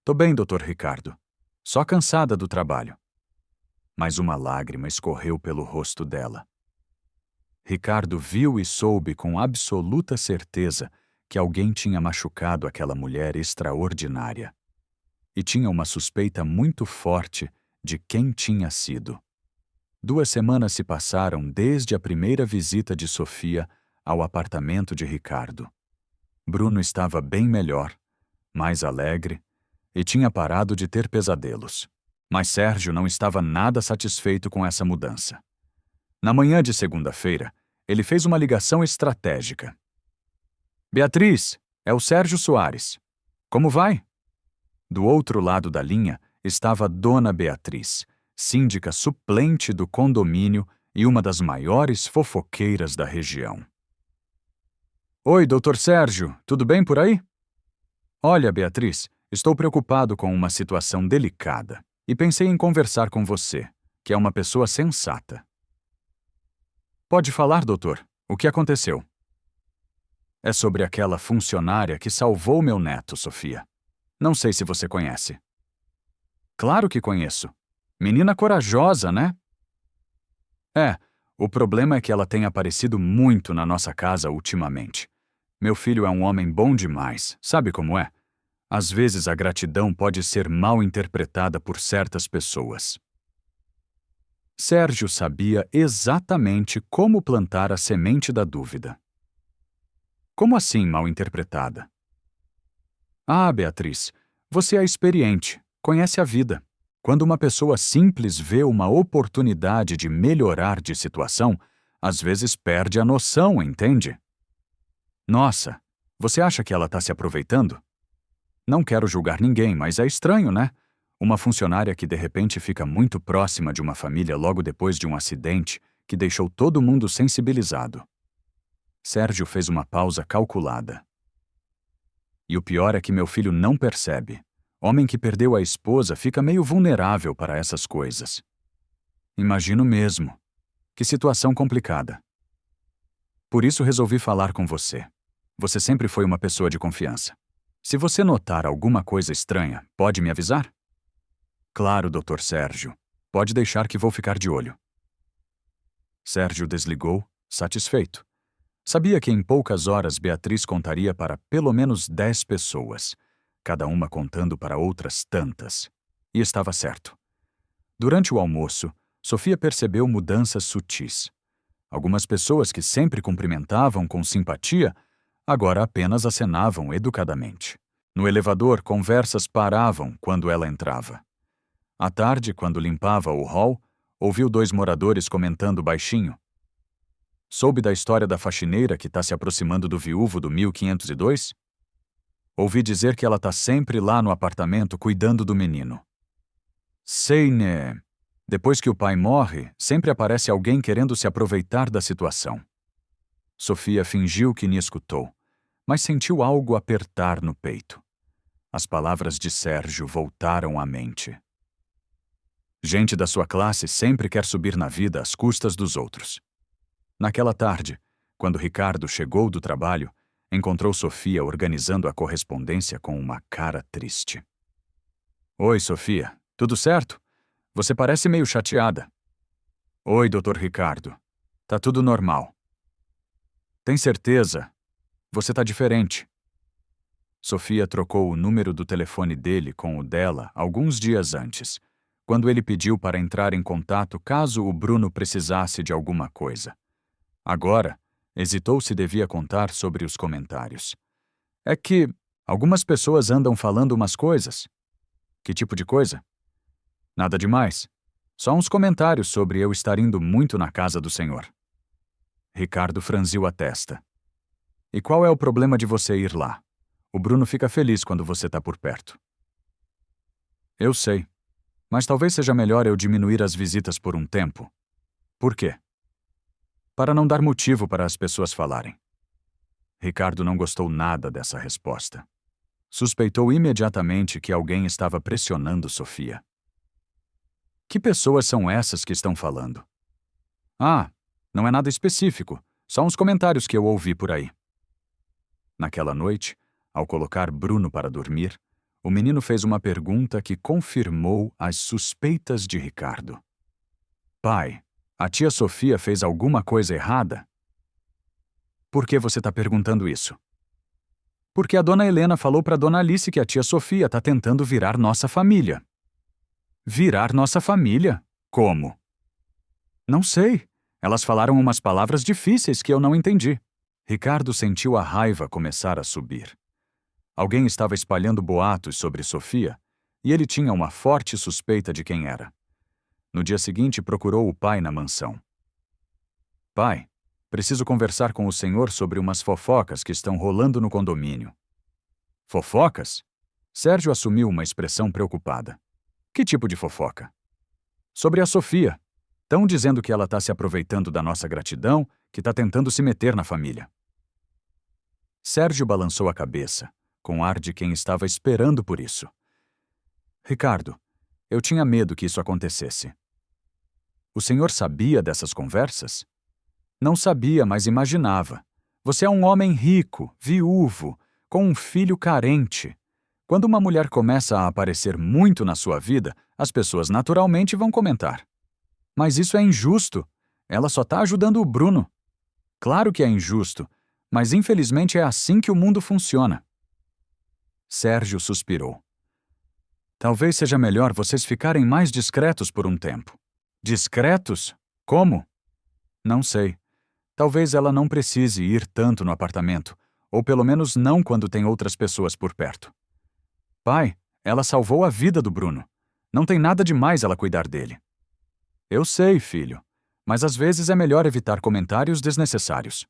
Tô bem, Dr. Ricardo. Só cansada do trabalho. Mas uma lágrima escorreu pelo rosto dela. Ricardo viu e soube com absoluta certeza que alguém tinha machucado aquela mulher extraordinária. E tinha uma suspeita muito forte de quem tinha sido. 2 semanas se passaram desde a primeira visita de Sofia ao apartamento de Ricardo. Bruno estava bem melhor, mais alegre, e tinha parado de ter pesadelos. Mas Sérgio não estava nada satisfeito com essa mudança. Na manhã de segunda-feira, ele fez uma ligação estratégica. Beatriz, é o Sérgio Soares. Como vai? Do outro lado da linha, estava Dona Beatriz, síndica suplente do condomínio e uma das maiores fofoqueiras da região. Oi, doutor Sérgio, tudo bem por aí? Olha, Beatriz, estou preocupado com uma situação delicada e pensei em conversar com você, que é uma pessoa sensata. Pode falar, doutor. O que aconteceu? É sobre aquela funcionária que salvou meu neto, Sofia. Não sei se você conhece. Claro que conheço. Menina corajosa, né? É, o problema é que ela tem aparecido muito na nossa casa ultimamente. Meu filho é um homem bom demais, sabe como é? Às vezes a gratidão pode ser mal interpretada por certas pessoas. Sérgio sabia exatamente como plantar a semente da dúvida. Como assim mal interpretada? Ah, Beatriz, você é experiente, conhece a vida. Quando uma pessoa simples vê uma oportunidade de melhorar de situação, às vezes perde a noção, entende? Nossa, você acha que ela está se aproveitando? Não quero julgar ninguém, mas é estranho, né? Uma funcionária que de repente fica muito próxima de uma família logo depois de um acidente que deixou todo mundo sensibilizado. Sérgio fez uma pausa calculada. E o pior é que meu filho não percebe. Homem que perdeu a esposa fica meio vulnerável para essas coisas. Imagino mesmo. Que situação complicada. Por isso resolvi falar com você. Você sempre foi uma pessoa de confiança. Se você notar alguma coisa estranha, pode me avisar? Claro, Dr. Sérgio. Pode deixar que vou ficar de olho. Sérgio desligou, satisfeito. Sabia que em poucas horas Beatriz contaria para pelo menos 10 pessoas, cada uma contando para outras tantas. E estava certo. Durante o almoço, Sofia percebeu mudanças sutis. Algumas pessoas que sempre cumprimentavam com simpatia, agora apenas acenavam educadamente. No elevador, conversas paravam quando ela entrava. À tarde, quando limpava o hall, ouviu 2 moradores comentando baixinho. Soube da história da faxineira que está se aproximando do viúvo do 1502? Ouvi dizer que ela está sempre lá no apartamento cuidando do menino. Sei, né? Depois que o pai morre, sempre aparece alguém querendo se aproveitar da situação. Sofia fingiu que me escutou, mas sentiu algo apertar no peito. As palavras de Sérgio voltaram à mente. Gente da sua classe sempre quer subir na vida às custas dos outros. Naquela tarde, quando Ricardo chegou do trabalho, encontrou Sofia organizando a correspondência com uma cara triste. Oi, Sofia. Tudo certo? Você parece meio chateada. Oi, Dr. Ricardo. Tá tudo normal. Tem certeza? Você tá diferente. Sofia trocou o número do telefone dele com o dela alguns dias antes, quando ele pediu para entrar em contato caso o Bruno precisasse de alguma coisa. Agora, hesitou se devia contar sobre os comentários. É que algumas pessoas andam falando umas coisas. Que tipo de coisa? Nada demais. Só uns comentários sobre eu estar indo muito na casa do senhor. Ricardo franziu a testa. E qual é o problema de você ir lá? O Bruno fica feliz quando você está por perto. Eu sei. Mas talvez seja melhor eu diminuir as visitas por um tempo. Por quê? Para não dar motivo para as pessoas falarem. Ricardo não gostou nada dessa resposta. Suspeitou imediatamente que alguém estava pressionando Sofia. Que pessoas são essas que estão falando? Ah, não é nada específico, só uns comentários que eu ouvi por aí. Naquela noite, ao colocar Bruno para dormir, o menino fez uma pergunta que confirmou as suspeitas de Ricardo. Pai, a tia Sofia fez alguma coisa errada? Por que você está perguntando isso? Porque a dona Helena falou para dona Alice que a tia Sofia está tentando virar nossa família. Virar nossa família? Como? Não sei. Elas falaram umas palavras difíceis que eu não entendi. Ricardo sentiu a raiva começar a subir. Alguém estava espalhando boatos sobre Sofia e ele tinha uma forte suspeita de quem era. No dia seguinte, procurou o pai na mansão. Pai, preciso conversar com o senhor sobre umas fofocas que estão rolando no condomínio. Fofocas? Sérgio assumiu uma expressão preocupada. Que tipo de fofoca? Sobre a Sofia. Estão dizendo que ela está se aproveitando da nossa gratidão, que está tentando se meter na família. Sérgio balançou a cabeça, com ar de quem estava esperando por isso. Ricardo, eu tinha medo que isso acontecesse. O senhor sabia dessas conversas? Não sabia, mas imaginava. Você é um homem rico, viúvo, com um filho carente. Quando uma mulher começa a aparecer muito na sua vida, as pessoas naturalmente vão comentar. Mas isso é injusto. Ela só está ajudando o Bruno. Claro que é injusto, mas infelizmente é assim que o mundo funciona. Sérgio suspirou. Talvez seja melhor vocês ficarem mais discretos por um tempo. Discretos? Como? Não sei. Talvez ela não precise ir tanto no apartamento, ou pelo menos não quando tem outras pessoas por perto. Pai, ela salvou a vida do Bruno. Não tem nada demais ela cuidar dele. Eu sei, filho, mas às vezes é melhor evitar comentários desnecessários.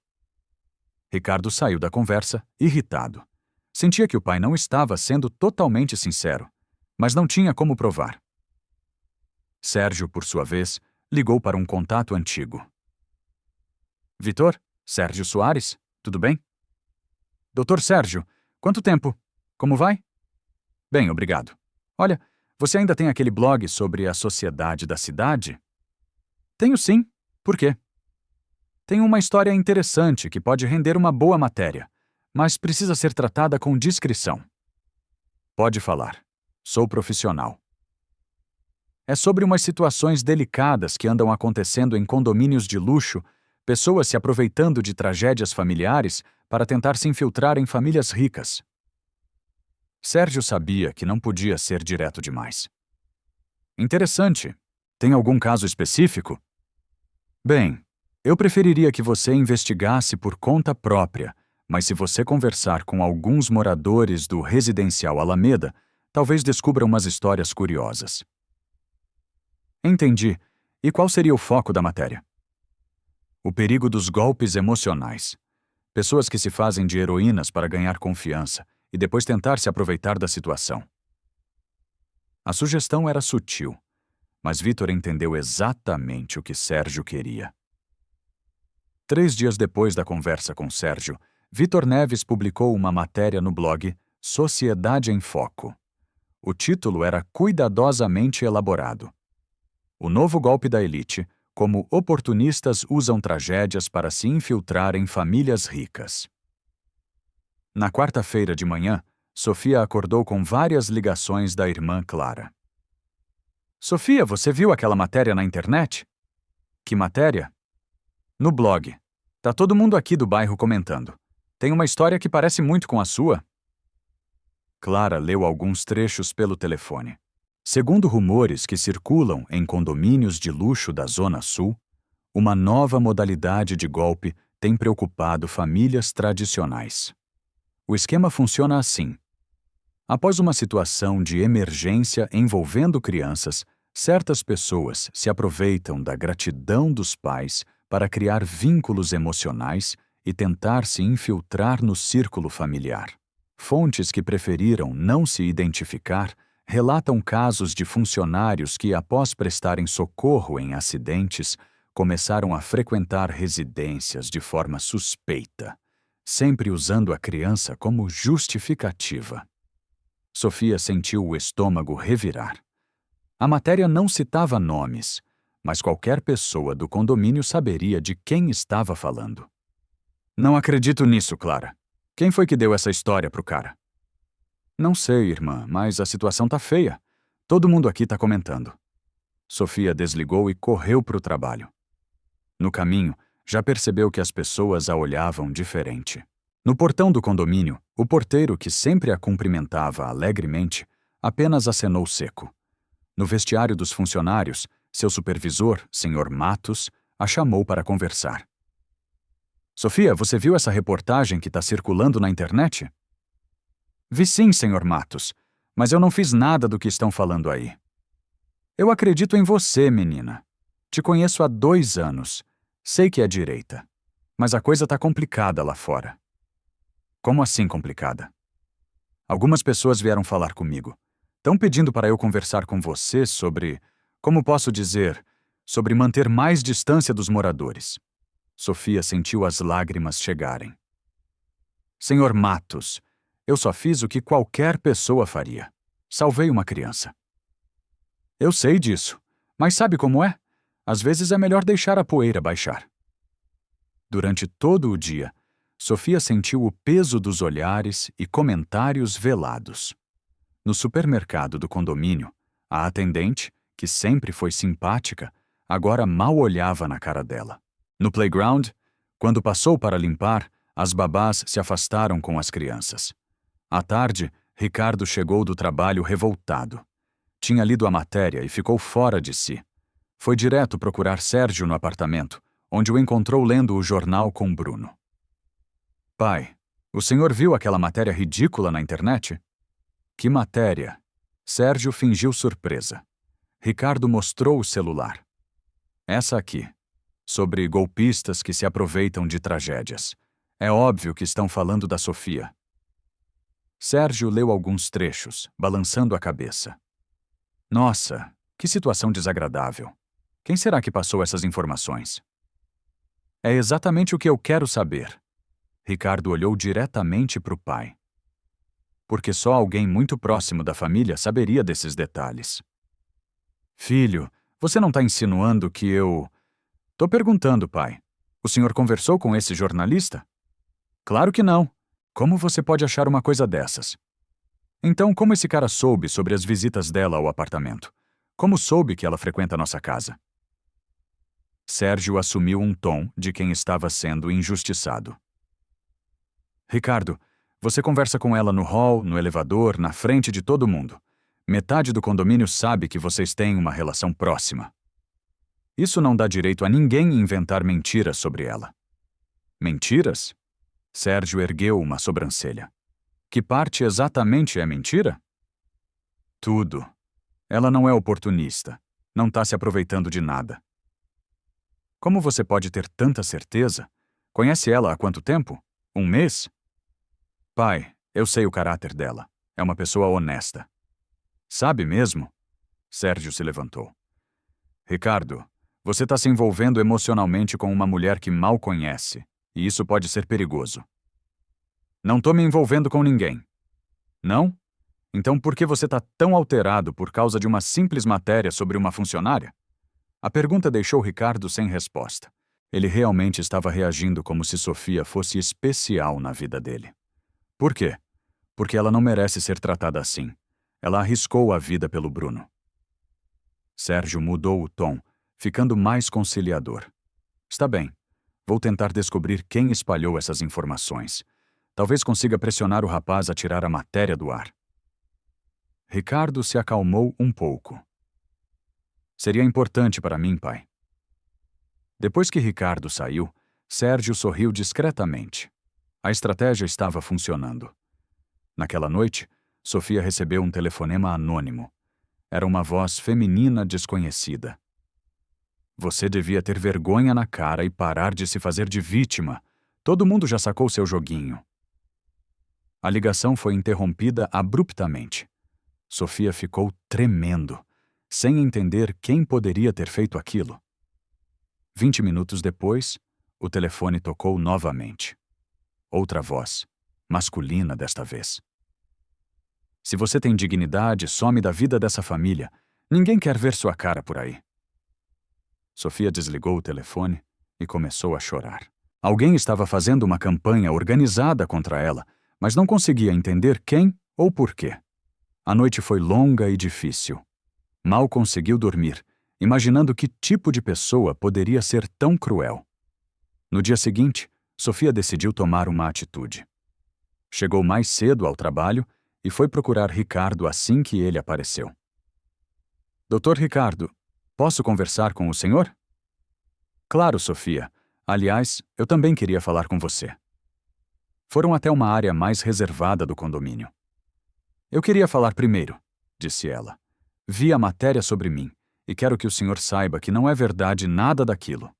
Ricardo saiu da conversa, irritado. Sentia que o pai não estava sendo totalmente sincero, mas não tinha como provar. Sérgio, por sua vez, ligou para um contato antigo. Vitor? Sérgio Soares? Tudo bem? Doutor Sérgio, quanto tempo? Como vai? Bem, obrigado. Olha, você ainda tem aquele blog sobre a sociedade da cidade? Tenho sim. Por quê? Tem uma história interessante que pode render uma boa matéria, mas precisa ser tratada com discrição. Pode falar. Sou profissional. É sobre umas situações delicadas que andam acontecendo em condomínios de luxo, pessoas se aproveitando de tragédias familiares para tentar se infiltrar em famílias ricas. Sérgio sabia que não podia ser direto demais. Interessante. Tem algum caso específico? Bem, eu preferiria que você investigasse por conta própria, mas se você conversar com alguns moradores do residencial Alameda, talvez descubra umas histórias curiosas. Entendi. E qual seria o foco da matéria? O perigo dos golpes emocionais. Pessoas que se fazem de heroínas para ganhar confiança e depois tentar se aproveitar da situação. A sugestão era sutil, mas Vitor entendeu exatamente o que Sérgio queria. 3 dias depois da conversa com Sérgio, Vitor Neves publicou uma matéria no blog Sociedade em Foco. O título era cuidadosamente elaborado. O novo golpe da elite, como oportunistas usam tragédias para se infiltrar em famílias ricas. Na quarta-feira de manhã, Sofia acordou com várias ligações da irmã Clara. Sofia, você viu aquela matéria na internet? Que matéria? No blog. Tá todo mundo aqui do bairro comentando. Tem uma história que parece muito com a sua. Clara leu alguns trechos pelo telefone. Segundo rumores que circulam em condomínios de luxo da Zona Sul, uma nova modalidade de golpe tem preocupado famílias tradicionais. O esquema funciona assim. Após uma situação de emergência envolvendo crianças, certas pessoas se aproveitam da gratidão dos pais para criar vínculos emocionais e tentar se infiltrar no círculo familiar. Fontes que preferiram não se identificar relatam casos de funcionários que, após prestarem socorro em acidentes, começaram a frequentar residências de forma suspeita, sempre usando a criança como justificativa. Sofia sentiu o estômago revirar. A matéria não citava nomes, mas qualquer pessoa do condomínio saberia de quem estava falando. Não acredito nisso, Clara. Quem foi que deu essa história pro cara? Não sei, irmã, mas a situação tá feia. Todo mundo aqui tá comentando. Sofia desligou e correu pro trabalho. No caminho, já percebeu que as pessoas a olhavam diferente. No portão do condomínio, o porteiro, que sempre a cumprimentava alegremente, apenas acenou seco. No vestiário dos funcionários, seu supervisor, Sr. Matos, a chamou para conversar. Sofia, você viu essa reportagem que está circulando na internet? Vi sim, Sr. Matos, mas eu não fiz nada do que estão falando aí. Eu acredito em você, menina. Te conheço há 2 anos. Sei que é direita. Mas a coisa tá complicada lá fora. Como assim complicada? Algumas pessoas vieram falar comigo. Estão pedindo para eu conversar com você sobre, como posso dizer, sobre manter mais distância dos moradores. Sofia sentiu as lágrimas chegarem. Senhor Matos, eu só fiz o que qualquer pessoa faria. Salvei uma criança. Eu sei disso, mas sabe como é? Às vezes é melhor deixar a poeira baixar. Durante todo o dia, Sofia sentiu o peso dos olhares e comentários velados. No supermercado do condomínio, a atendente, que sempre foi simpática, agora mal olhava na cara dela. No playground, quando passou para limpar, as babás se afastaram com as crianças. À tarde, Ricardo chegou do trabalho revoltado. Tinha lido a matéria e ficou fora de si. Foi direto procurar Sérgio no apartamento, onde o encontrou lendo o jornal com Bruno. Pai, o senhor viu aquela matéria ridícula na internet? Que matéria? Sérgio fingiu surpresa. Ricardo mostrou o celular. Essa aqui, sobre golpistas que se aproveitam de tragédias. É óbvio que estão falando da Sofia. Sérgio leu alguns trechos, balançando a cabeça. Nossa, que situação desagradável. Quem será que passou essas informações? É exatamente o que eu quero saber. Ricardo olhou diretamente para o pai. Porque só alguém muito próximo da família saberia desses detalhes. Filho, você não está insinuando que eu... Tô perguntando, pai. O senhor conversou com esse jornalista? Claro que não. Como você pode achar uma coisa dessas? Então, como esse cara soube sobre as visitas dela ao apartamento? Como soube que ela frequenta nossa casa? Sérgio assumiu um tom de quem estava sendo injustiçado. Ricardo, você conversa com ela no hall, no elevador, na frente de todo mundo. Metade do condomínio sabe que vocês têm uma relação próxima. Isso não dá direito a ninguém inventar mentiras sobre ela. Mentiras? Sérgio ergueu uma sobrancelha. Que parte exatamente é mentira? Tudo. Ela não é oportunista. Não está se aproveitando de nada. Como você pode ter tanta certeza? Conhece ela há quanto tempo? Um mês? Pai, eu sei o caráter dela. É uma pessoa honesta. Sabe mesmo? Sérgio se levantou. Ricardo, você está se envolvendo emocionalmente com uma mulher que mal conhece, e isso pode ser perigoso. Não tô me envolvendo com ninguém. Não? Então por que você está tão alterado por causa de uma simples matéria sobre uma funcionária? A pergunta deixou Ricardo sem resposta. Ele realmente estava reagindo como se Sofia fosse especial na vida dele. Por quê? Porque ela não merece ser tratada assim. Ela arriscou a vida pelo Bruno. Sérgio mudou o tom, ficando mais conciliador. Está bem. Vou tentar descobrir quem espalhou essas informações. Talvez consiga pressionar o rapaz a tirar a matéria do ar. Ricardo se acalmou um pouco. Seria importante para mim, pai. Depois que Ricardo saiu, Sérgio sorriu discretamente. A estratégia estava funcionando. Naquela noite, Sofia recebeu um telefonema anônimo. Era uma voz feminina desconhecida. Você devia ter vergonha na cara e parar de se fazer de vítima. Todo mundo já sacou seu joguinho. A ligação foi interrompida abruptamente. Sofia ficou tremendo, sem entender quem poderia ter feito aquilo. 20 minutos depois, o telefone tocou novamente. Outra voz, masculina desta vez. Se você tem dignidade, some da vida dessa família. Ninguém quer ver sua cara por aí. Sofia desligou o telefone e começou a chorar. Alguém estava fazendo uma campanha organizada contra ela, mas não conseguia entender quem ou por quê. A noite foi longa e difícil. Mal conseguiu dormir, imaginando que tipo de pessoa poderia ser tão cruel. No dia seguinte, Sofia decidiu tomar uma atitude. Chegou mais cedo ao trabalho e foi procurar Ricardo assim que ele apareceu. Doutor Ricardo, posso conversar com o senhor? Claro, Sofia. Aliás, eu também queria falar com você. Foram até uma área mais reservada do condomínio. Eu queria falar primeiro, disse ela. Vi a matéria sobre mim e quero que o senhor saiba que não é verdade nada daquilo.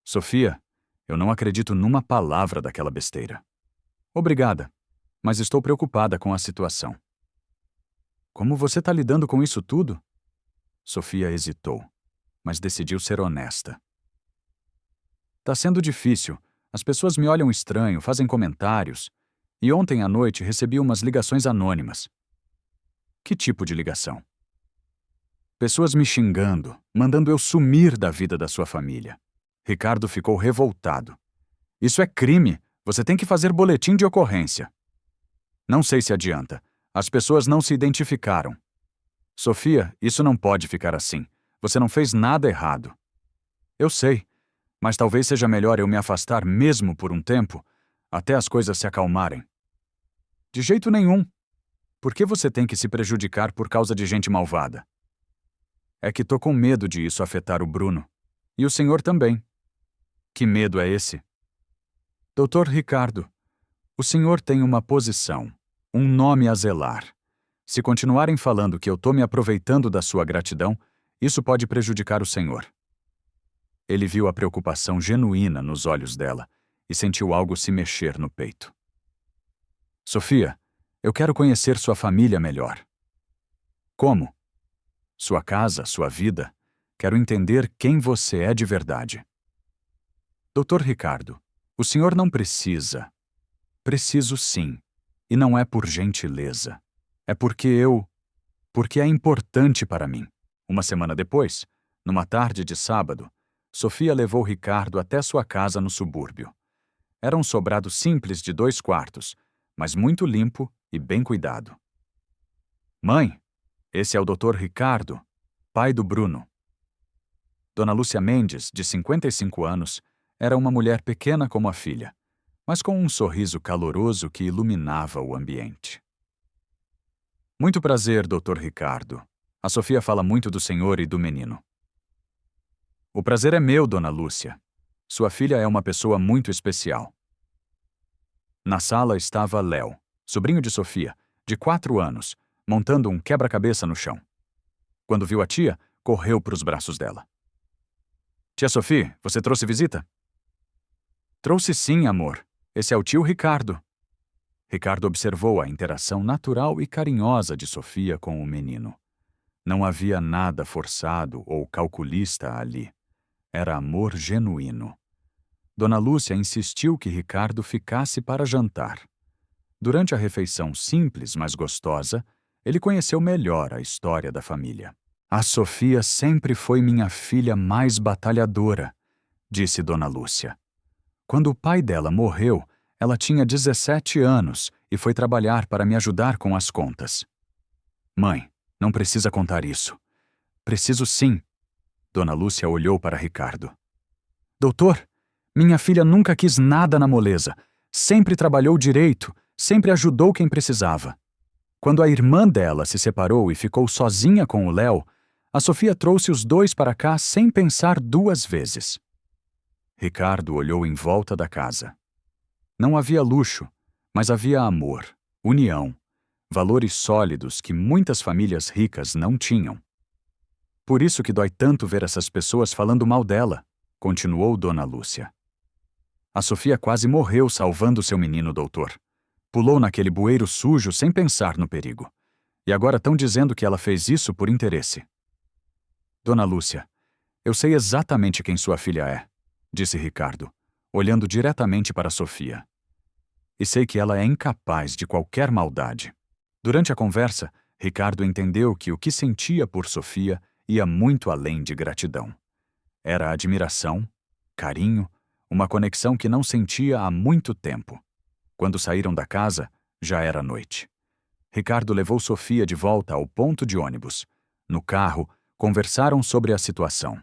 Sofia, eu não acredito numa palavra daquela besteira. Obrigada, mas estou preocupada com a situação. Como você está lidando com isso tudo? Sofia hesitou, mas decidiu ser honesta. Tá sendo difícil. As pessoas me olham estranho, fazem comentários. E ontem à noite recebi umas ligações anônimas. Que tipo de ligação? Pessoas me xingando, mandando eu sumir da vida da sua família. Ricardo ficou revoltado. Isso é crime. Você tem que fazer boletim de ocorrência. Não sei se adianta. As pessoas não se identificaram. Sofia, isso não pode ficar assim. Você não fez nada errado. Eu sei, mas talvez seja melhor eu me afastar mesmo por um tempo, até as coisas se acalmarem. De jeito nenhum. Por que você tem que se prejudicar por causa de gente malvada? É que tô com medo de isso afetar o Bruno. E o senhor também. Que medo é esse? Doutor Ricardo, o senhor tem uma posição, um nome a zelar. Se continuarem falando que eu tô me aproveitando da sua gratidão, isso pode prejudicar o senhor. Ele viu a preocupação genuína nos olhos dela e sentiu algo se mexer no peito. Sofia, eu quero conhecer sua família melhor. Como? Sua casa, sua vida. Quero entender quem você é de verdade. Doutor Ricardo, o senhor não precisa. Preciso sim. E não é por gentileza. É porque é importante para mim. Uma semana depois, numa tarde de sábado, Sofia levou Ricardo até sua casa no subúrbio. Era um sobrado simples de 2 quartos, mas muito limpo e bem cuidado. Mãe, esse é o Dr. Ricardo, pai do Bruno. Dona Lúcia Mendes, de 55 anos, era uma mulher pequena como a filha, mas com um sorriso caloroso que iluminava o ambiente. Muito prazer, Dr. Ricardo. A Sofia fala muito do senhor e do menino. O prazer é meu, Dona Lúcia. Sua filha é uma pessoa muito especial. Na sala estava Léo, sobrinho de Sofia, de 4 anos, montando um quebra-cabeça no chão. Quando viu a tia, correu para os braços dela. Tia Sofia, você trouxe visita? Trouxe sim, amor. Esse é o tio Ricardo. Ricardo observou a interação natural e carinhosa de Sofia com o menino. Não havia nada forçado ou calculista ali. Era amor genuíno. Dona Lúcia insistiu que Ricardo ficasse para jantar. Durante a refeição simples, mas gostosa, ele conheceu melhor a história da família. A Sofia sempre foi minha filha mais batalhadora, disse Dona Lúcia. Quando o pai dela morreu, ela tinha 17 anos e foi trabalhar para me ajudar com as contas. Mãe, não precisa contar isso. Preciso sim. Dona Lúcia olhou para Ricardo. Doutor, minha filha nunca quis nada na moleza. Sempre trabalhou direito, sempre ajudou quem precisava. Quando a irmã dela se separou e ficou sozinha com o Léo, a Sofia trouxe os dois para cá sem pensar 2 vezes. Ricardo olhou em volta da casa. Não havia luxo, mas havia amor, união, valores sólidos que muitas famílias ricas não tinham. Por isso que dói tanto ver essas pessoas falando mal dela, continuou Dona Lúcia. A Sofia quase morreu salvando seu menino, doutor. Pulou naquele bueiro sujo sem pensar no perigo. E agora estão dizendo que ela fez isso por interesse. Dona Lúcia, eu sei exatamente quem sua filha é, disse Ricardo, olhando diretamente para Sofia. E sei que ela é incapaz de qualquer maldade. Durante a conversa, Ricardo entendeu que o que sentia por Sofia ia muito além de gratidão. Era admiração, carinho, uma conexão que não sentia há muito tempo. Quando saíram da casa, já era noite. Ricardo levou Sofia de volta ao ponto de ônibus. No carro, conversaram sobre a situação.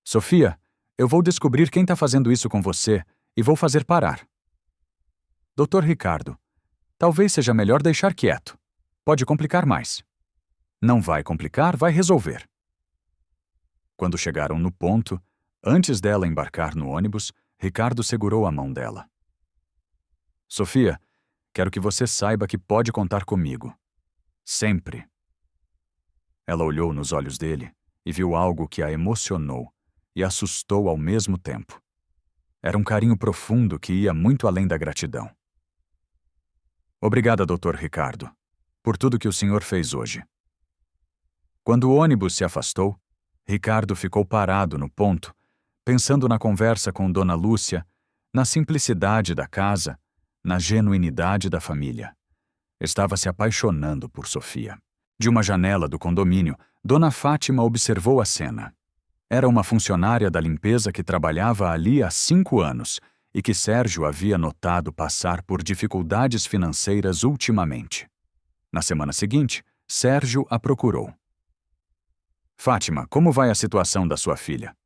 Sofia, eu vou descobrir quem está fazendo isso com você e vou fazer parar. Doutor Ricardo, talvez seja melhor deixar quieto. Pode complicar mais. Não vai complicar, vai resolver. Quando chegaram no ponto, antes dela embarcar no ônibus, Ricardo segurou a mão dela. Sofia, quero que você saiba que pode contar comigo. Sempre. Ela olhou nos olhos dele e viu algo que a emocionou e assustou ao mesmo tempo. Era um carinho profundo que ia muito além da gratidão. Obrigada, Dr. Ricardo. por tudo que o senhor fez hoje. Quando o ônibus se afastou, Ricardo ficou parado no ponto, pensando na conversa com Dona Lúcia, na simplicidade da casa, na genuinidade da família. Estava se apaixonando por Sofia. De uma janela do condomínio, Dona Fátima observou a cena. Era uma funcionária da limpeza que trabalhava ali há 5 anos e que Sérgio havia notado passar por dificuldades financeiras ultimamente. Na semana seguinte, Sérgio a procurou. Fátima, como vai a situação da sua filha?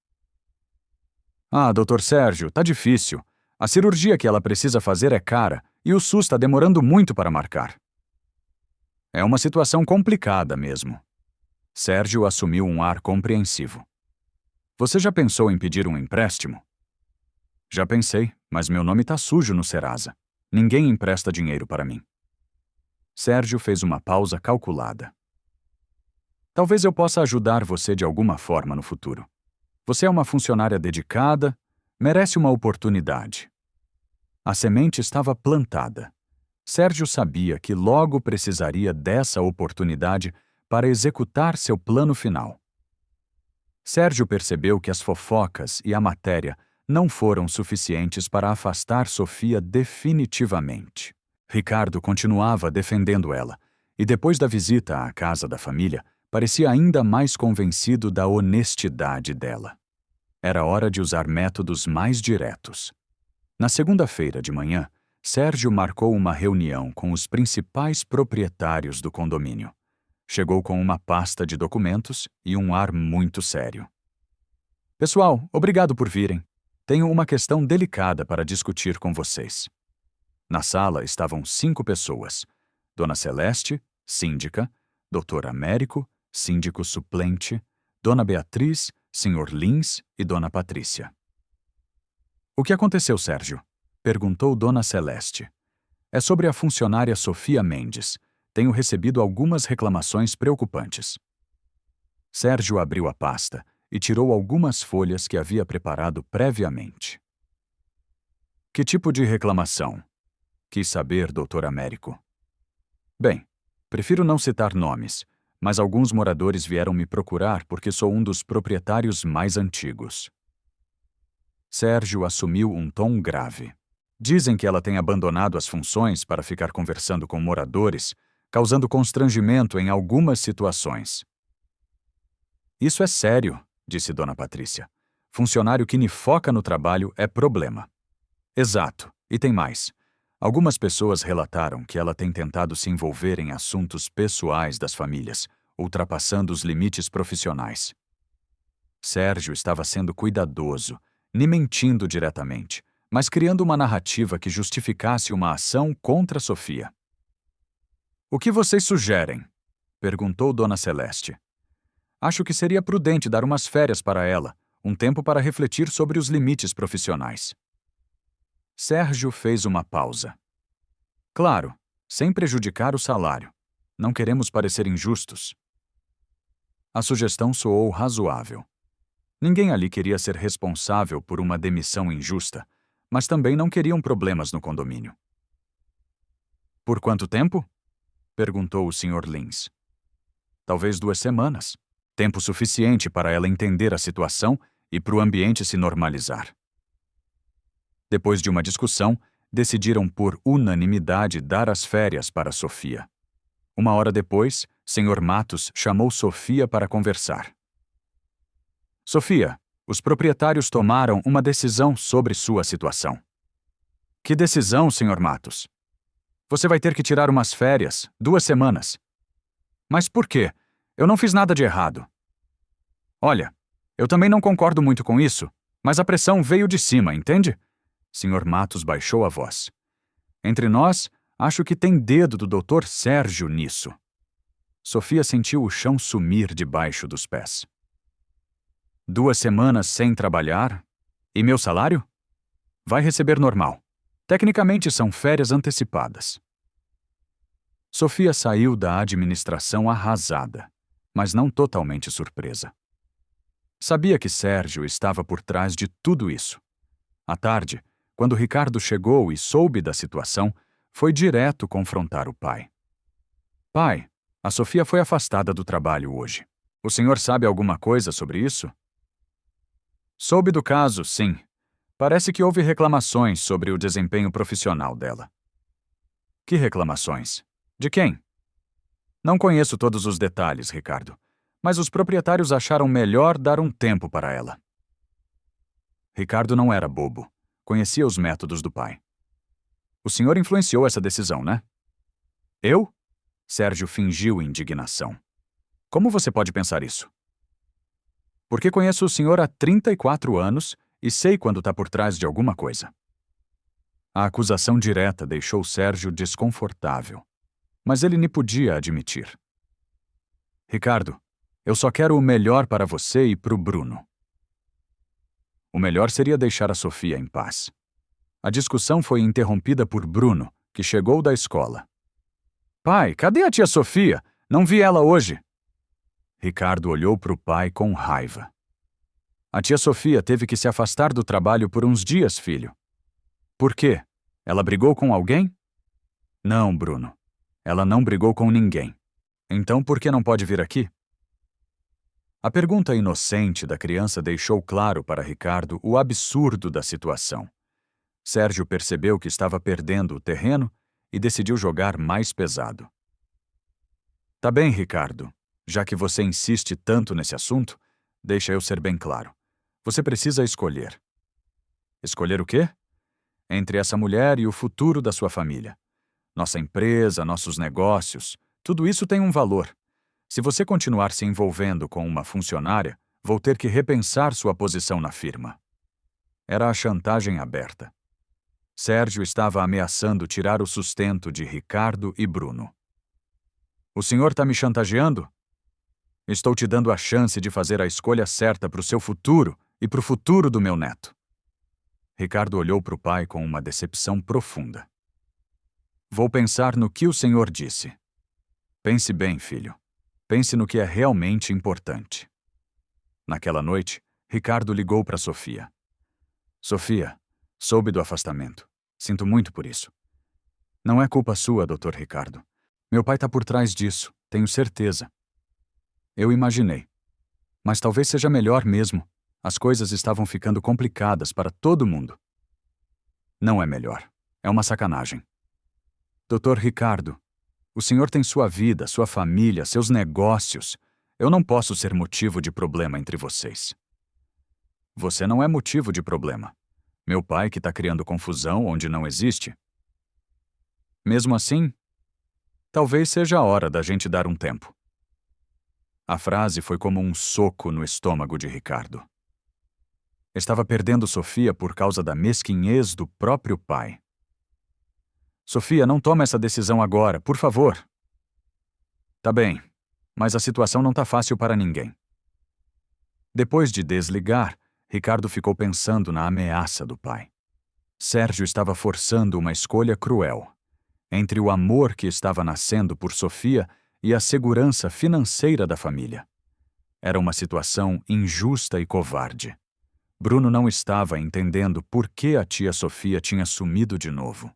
Ah, doutor Sérgio, tá difícil. A cirurgia que ela precisa fazer é cara e o SUS está demorando muito para marcar. É uma situação complicada mesmo. Sérgio assumiu um ar compreensivo. Você já pensou em pedir um empréstimo? Já pensei, mas meu nome tá sujo no Serasa. Ninguém empresta dinheiro para mim. Sérgio fez uma pausa calculada. Talvez eu possa ajudar você de alguma forma no futuro. Você é uma funcionária dedicada, merece uma oportunidade. A semente estava plantada. Sérgio sabia que logo precisaria dessa oportunidade para executar seu plano final. Sérgio percebeu que as fofocas e a matéria não foram suficientes para afastar Sofia definitivamente. Ricardo continuava defendendo ela, e depois da visita à casa da família, parecia ainda mais convencido da honestidade dela. Era hora de usar métodos mais diretos. Na segunda-feira de manhã, Sérgio marcou uma reunião com os principais proprietários do condomínio. Chegou com uma pasta de documentos e um ar muito sério. Pessoal, obrigado por virem. Tenho uma questão delicada para discutir com vocês. Na sala estavam 5 pessoas: Dona Celeste, síndica, Dr. Américo, síndico suplente, Dona Beatriz, Sr. Lins e Dona Patrícia. O que aconteceu, Sérgio? Perguntou Dona Celeste. É sobre a funcionária Sofia Mendes. Tenho recebido algumas reclamações preocupantes. Sérgio abriu a pasta e tirou algumas folhas que havia preparado previamente. Que tipo de reclamação? Quis saber, Dr. Américo. Bem, prefiro não citar nomes, mas alguns moradores vieram me procurar porque sou um dos proprietários mais antigos. Sérgio assumiu um tom grave. Dizem que ela tem abandonado as funções para ficar conversando com moradores, causando constrangimento em algumas situações. Isso é sério, disse Dona Patrícia. Funcionário que foca no trabalho é problema. Exato, e tem mais. Algumas pessoas relataram que ela tem tentado se envolver em assuntos pessoais das famílias, ultrapassando os limites profissionais. Sérgio estava sendo cuidadoso, nem mentindo diretamente, mas criando uma narrativa que justificasse uma ação contra Sofia. O que vocês sugerem? Perguntou Dona Celeste. Acho que seria prudente dar umas férias para ela, um tempo para refletir sobre os limites profissionais. Sérgio fez uma pausa. Claro, sem prejudicar o salário. Não queremos parecer injustos. A sugestão soou razoável. Ninguém ali queria ser responsável por uma demissão injusta, mas também não queriam problemas no condomínio. Por quanto tempo? Perguntou o Sr. Lins. Talvez 2 semanas. Tempo suficiente para ela entender a situação e para o ambiente se normalizar. Depois de uma discussão, decidiram por unanimidade dar as férias para Sofia. 1 hora depois, Sr. Matos chamou Sofia para conversar. Sofia, os proprietários tomaram uma decisão sobre sua situação. Que decisão, Sr. Matos? Você vai ter que tirar umas férias, 2 semanas. Mas por quê? Eu não fiz nada de errado. Olha, eu também não concordo muito com isso, mas a pressão veio de cima, entende? Sr. Matos baixou a voz. Entre nós, acho que tem dedo do Dr. Sérgio nisso. Sofia sentiu o chão sumir debaixo dos pés. 2 semanas sem trabalhar? E meu salário? Vai receber normal. Tecnicamente são férias antecipadas. Sofia saiu da administração arrasada, mas não totalmente surpresa. Sabia que Sérgio estava por trás de tudo isso. À tarde, quando Ricardo chegou e soube da situação, foi direto confrontar o pai. Pai, a Sofia foi afastada do trabalho hoje. O senhor sabe alguma coisa sobre isso? Soube do caso, sim. Parece que houve reclamações sobre o desempenho profissional dela. Que reclamações? De quem? Não conheço todos os detalhes, Ricardo, mas os proprietários acharam melhor dar um tempo para ela. Ricardo não era bobo. Conhecia os métodos do pai. O senhor influenciou essa decisão, né? Eu? Sérgio fingiu indignação. Como você pode pensar isso? Porque conheço o senhor há 34 anos e sei quando está por trás de alguma coisa. A acusação direta deixou Sérgio desconfortável, mas ele nem podia admitir. Ricardo, eu só quero o melhor para você e para o Bruno. O melhor seria deixar a Sofia em paz. A discussão foi interrompida por Bruno, que chegou da escola. Pai, cadê a tia Sofia? Não vi ela hoje. Ricardo olhou para o pai com raiva. A tia Sofia teve que se afastar do trabalho por uns dias, filho. Por quê? Ela brigou com alguém? Não, Bruno. Ela não brigou com ninguém. Então por que não pode vir aqui? A pergunta inocente da criança deixou claro para Ricardo o absurdo da situação. Sérgio percebeu que estava perdendo o terreno e decidiu jogar mais pesado. Tá bem, Ricardo. Já que você insiste tanto nesse assunto, deixa eu ser bem claro. Você precisa escolher. Escolher o quê? Entre essa mulher e o futuro da sua família. Nossa empresa, nossos negócios, tudo isso tem um valor. Se você continuar se envolvendo com uma funcionária, vou ter que repensar sua posição na firma. Era a chantagem aberta. Sérgio estava ameaçando tirar o sustento de Ricardo e Bruno. O senhor está me chantageando? Estou te dando a chance de fazer a escolha certa para o seu futuro e para o futuro do meu neto. Ricardo olhou para o pai com uma decepção profunda. Vou pensar no que o senhor disse. Pense bem, filho. Pense no que é realmente importante. Naquela noite, Ricardo ligou para Sofia. Sofia, soube do afastamento. Sinto muito por isso. Não é culpa sua, Dr. Ricardo. Meu pai está por trás disso, tenho certeza. Eu imaginei. Mas talvez seja melhor mesmo. As coisas estavam ficando complicadas para todo mundo. Não é melhor. É uma sacanagem. Dr. Ricardo, o senhor tem sua vida, sua família, seus negócios. Eu não posso ser motivo de problema entre vocês. Você não é motivo de problema. Meu pai que está criando confusão onde não existe. Mesmo assim, talvez seja a hora da gente dar um tempo. A frase foi como um soco no estômago de Ricardo. Estava perdendo Sofia por causa da mesquinhez do próprio pai. Sofia, não toma essa decisão agora, por favor. Tá bem, mas a situação não tá fácil para ninguém. Depois de desligar, Ricardo ficou pensando na ameaça do pai. Sérgio estava forçando uma escolha cruel, entre o amor que estava nascendo por Sofia e a segurança financeira da família. Era uma situação injusta e covarde. Bruno não estava entendendo por que a tia Sofia tinha sumido de novo.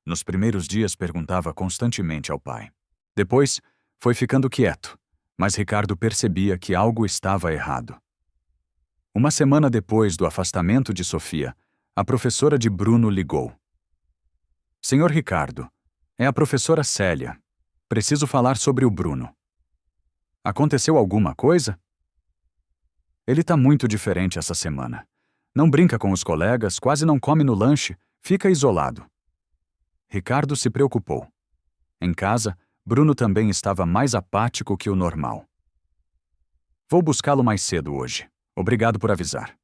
Nos primeiros dias perguntava constantemente ao pai. Depois, foi ficando quieto, mas Ricardo percebia que algo estava errado. Uma semana depois do afastamento de Sofia, a professora de Bruno ligou. Senhor Ricardo, é a professora Célia. Preciso falar sobre o Bruno. Aconteceu alguma coisa? Ele está muito diferente essa semana. Não brinca com os colegas, quase não come no lanche, fica isolado. Ricardo se preocupou. Em casa, Bruno também estava mais apático que o normal. Vou buscá-lo mais cedo hoje. Obrigado por avisar.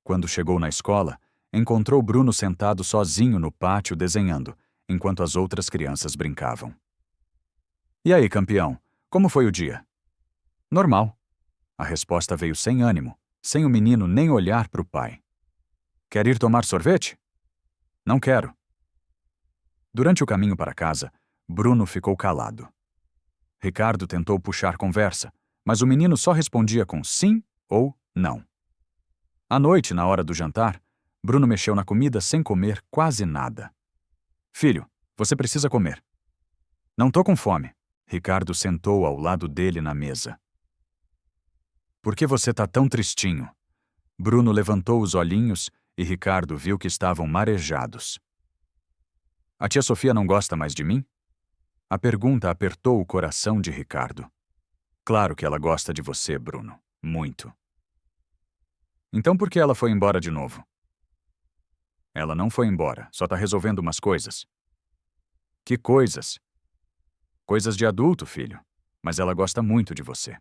Quando chegou na escola, encontrou Bruno sentado sozinho no pátio desenhando, enquanto as outras crianças brincavam. E aí, campeão, como foi o dia? Normal. A resposta veio sem ânimo, sem o menino nem olhar para o pai. Quer ir tomar sorvete? Não quero. Durante o caminho para casa, Bruno ficou calado. Ricardo tentou puxar conversa, mas o menino só respondia com sim ou não. À noite, na hora do jantar, Bruno mexeu na comida sem comer quase nada. Filho, você precisa comer. Não tô com fome. Ricardo sentou ao lado dele na mesa. Por que você tá tão tristinho? Bruno levantou os olhinhos e Ricardo viu que estavam marejados. A tia Sofia não gosta mais de mim? A pergunta apertou o coração de Ricardo. Claro que ela gosta de você, Bruno. Muito. Então por que ela foi embora de novo? Ela não foi embora, só tá resolvendo umas coisas. Que coisas? Coisas de adulto, filho. Mas ela gosta muito de você.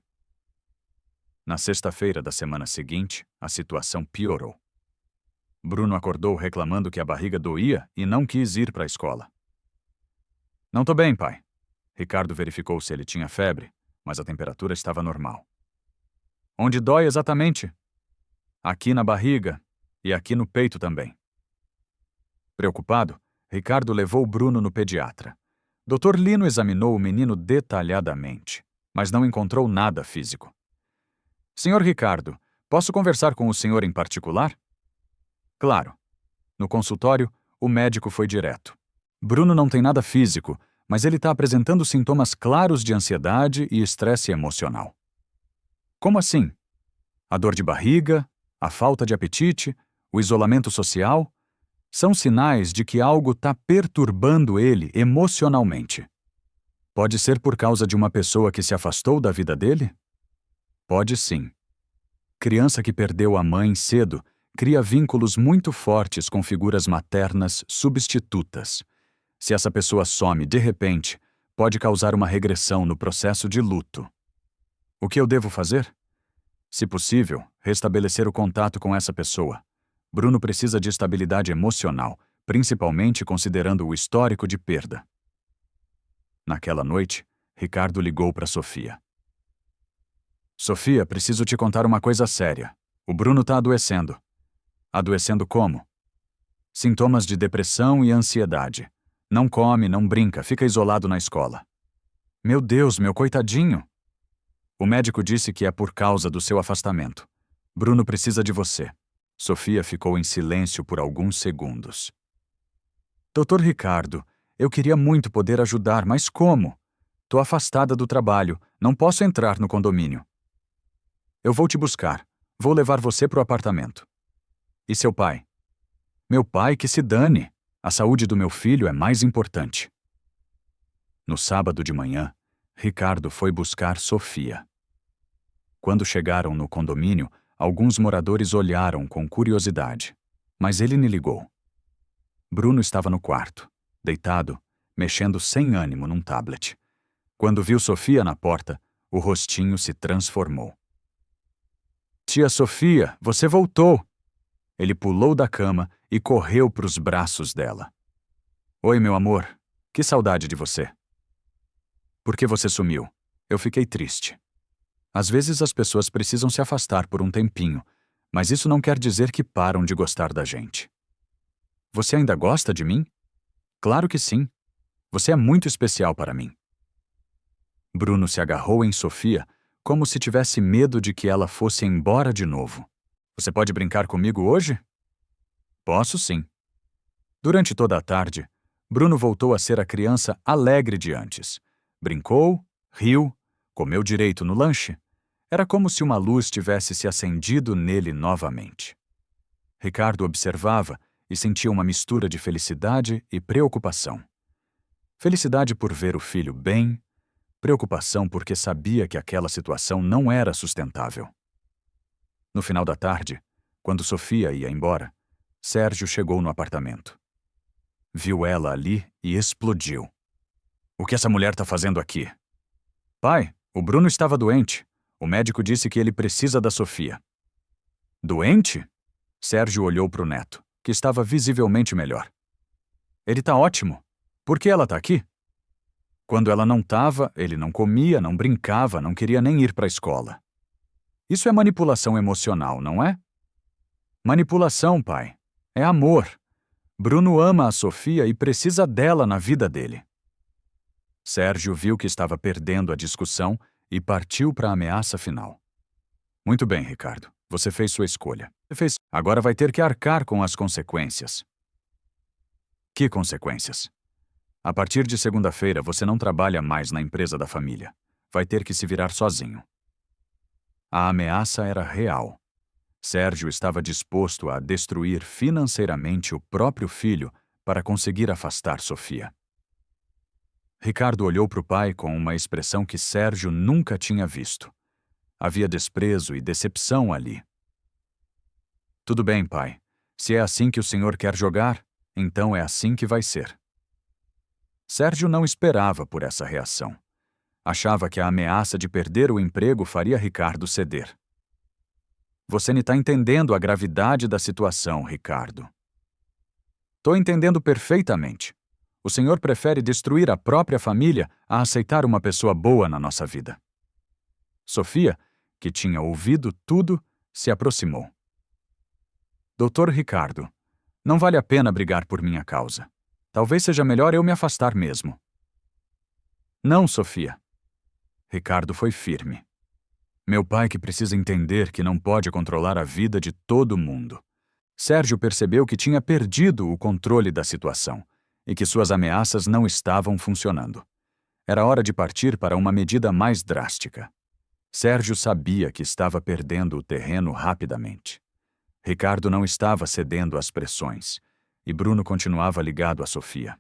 Na sexta-feira da semana seguinte, a situação piorou. Bruno acordou reclamando que a barriga doía e não quis ir para a escola. Não tô bem, pai. Ricardo verificou se ele tinha febre, mas a temperatura estava normal. Onde dói exatamente? Aqui na barriga e aqui no peito também. Preocupado, Ricardo levou Bruno no pediatra. Dr. Lino examinou o menino detalhadamente, mas não encontrou nada físico. Senhor Ricardo, posso conversar com o senhor em particular? Claro. No consultório, o médico foi direto. Bruno não tem nada físico, mas ele está apresentando sintomas claros de ansiedade e estresse emocional. Como assim? A dor de barriga, a falta de apetite, o isolamento social, são sinais de que algo está perturbando ele emocionalmente. Pode ser por causa de uma pessoa que se afastou da vida dele? Pode sim. Criança que perdeu a mãe cedo cria vínculos muito fortes com figuras maternas substitutas. Se essa pessoa some de repente, pode causar uma regressão no processo de luto. O que eu devo fazer? Se possível, restabelecer o contato com essa pessoa. Bruno precisa de estabilidade emocional, principalmente considerando o histórico de perda. Naquela noite, Ricardo ligou para Sofia. Sofia, preciso te contar uma coisa séria. O Bruno tá adoecendo. Adoecendo como? Sintomas de depressão e ansiedade. Não come, não brinca, fica isolado na escola. Meu Deus, meu coitadinho! O médico disse que é por causa do seu afastamento. Bruno precisa de você. Sofia ficou em silêncio por alguns segundos. Doutor Ricardo, eu queria muito poder ajudar, mas como? Tô afastada do trabalho, não posso entrar no condomínio. Eu vou te buscar. Vou levar você pro apartamento. E seu pai? Meu pai que se dane. A saúde do meu filho é mais importante. No sábado de manhã, Ricardo foi buscar Sofia. Quando chegaram no condomínio, alguns moradores olharam com curiosidade, mas ele nem ligou. Bruno estava no quarto, deitado, mexendo sem ânimo num tablet. Quando viu Sofia na porta, o rostinho se transformou. Tia Sofia, você voltou! Ele pulou da cama e correu para os braços dela. Oi, meu amor. Que saudade de você. Por que você sumiu? Eu fiquei triste. Às vezes as pessoas precisam se afastar por um tempinho, mas isso não quer dizer que param de gostar da gente. Você ainda gosta de mim? Claro que sim. Você é muito especial para mim. Bruno se agarrou em Sofia como se tivesse medo de que ela fosse embora de novo. Você pode brincar comigo hoje? Posso sim. Durante toda a tarde, Bruno voltou a ser a criança alegre de antes. Brincou, riu, comeu direito no lanche. Era como se uma luz tivesse se acendido nele novamente. Ricardo observava e sentia uma mistura de felicidade e preocupação. Felicidade por ver o filho bem, preocupação porque sabia que aquela situação não era sustentável. No final da tarde, quando Sofia ia embora, Sérgio chegou no apartamento. Viu ela ali e explodiu. O que essa mulher está fazendo aqui? Pai, o Bruno estava doente. O médico disse que ele precisa da Sofia. Doente? Sérgio olhou para o neto, que estava visivelmente melhor. Ele está ótimo. Por que ela está aqui? Quando ela não estava, ele não comia, não brincava, não queria nem ir para a escola. Isso é manipulação emocional, não é? Manipulação, pai. É amor. Bruno ama a Sofia e precisa dela na vida dele. Sérgio viu que estava perdendo a discussão e partiu para a ameaça final. Muito bem, Ricardo. Você fez sua escolha. Agora vai ter que arcar com as consequências. Que consequências? A partir de segunda-feira, você não trabalha mais na empresa da família. Vai ter que se virar sozinho. A ameaça era real. Sérgio estava disposto a destruir financeiramente o próprio filho para conseguir afastar Sofia. Ricardo olhou para o pai com uma expressão que Sérgio nunca tinha visto. Havia desprezo e decepção ali. Tudo bem, pai. Se é assim que o senhor quer jogar, então é assim que vai ser. Sérgio não esperava por essa reação. Achava que a ameaça de perder o emprego faria Ricardo ceder. Você não está entendendo a gravidade da situação, Ricardo. Tô entendendo perfeitamente. O senhor prefere destruir a própria família a aceitar uma pessoa boa na nossa vida. Sofia, que tinha ouvido tudo, se aproximou. Doutor Ricardo, não vale a pena brigar por minha causa. Talvez seja melhor eu me afastar mesmo. Não, Sofia. Ricardo foi firme. Meu pai que precisa entender que não pode controlar a vida de todo mundo. Sérgio percebeu que tinha perdido o controle da situação e que suas ameaças não estavam funcionando. Era hora de partir para uma medida mais drástica. Sérgio sabia que estava perdendo o terreno rapidamente. Ricardo não estava cedendo às pressões, e Bruno continuava ligado a Sofia.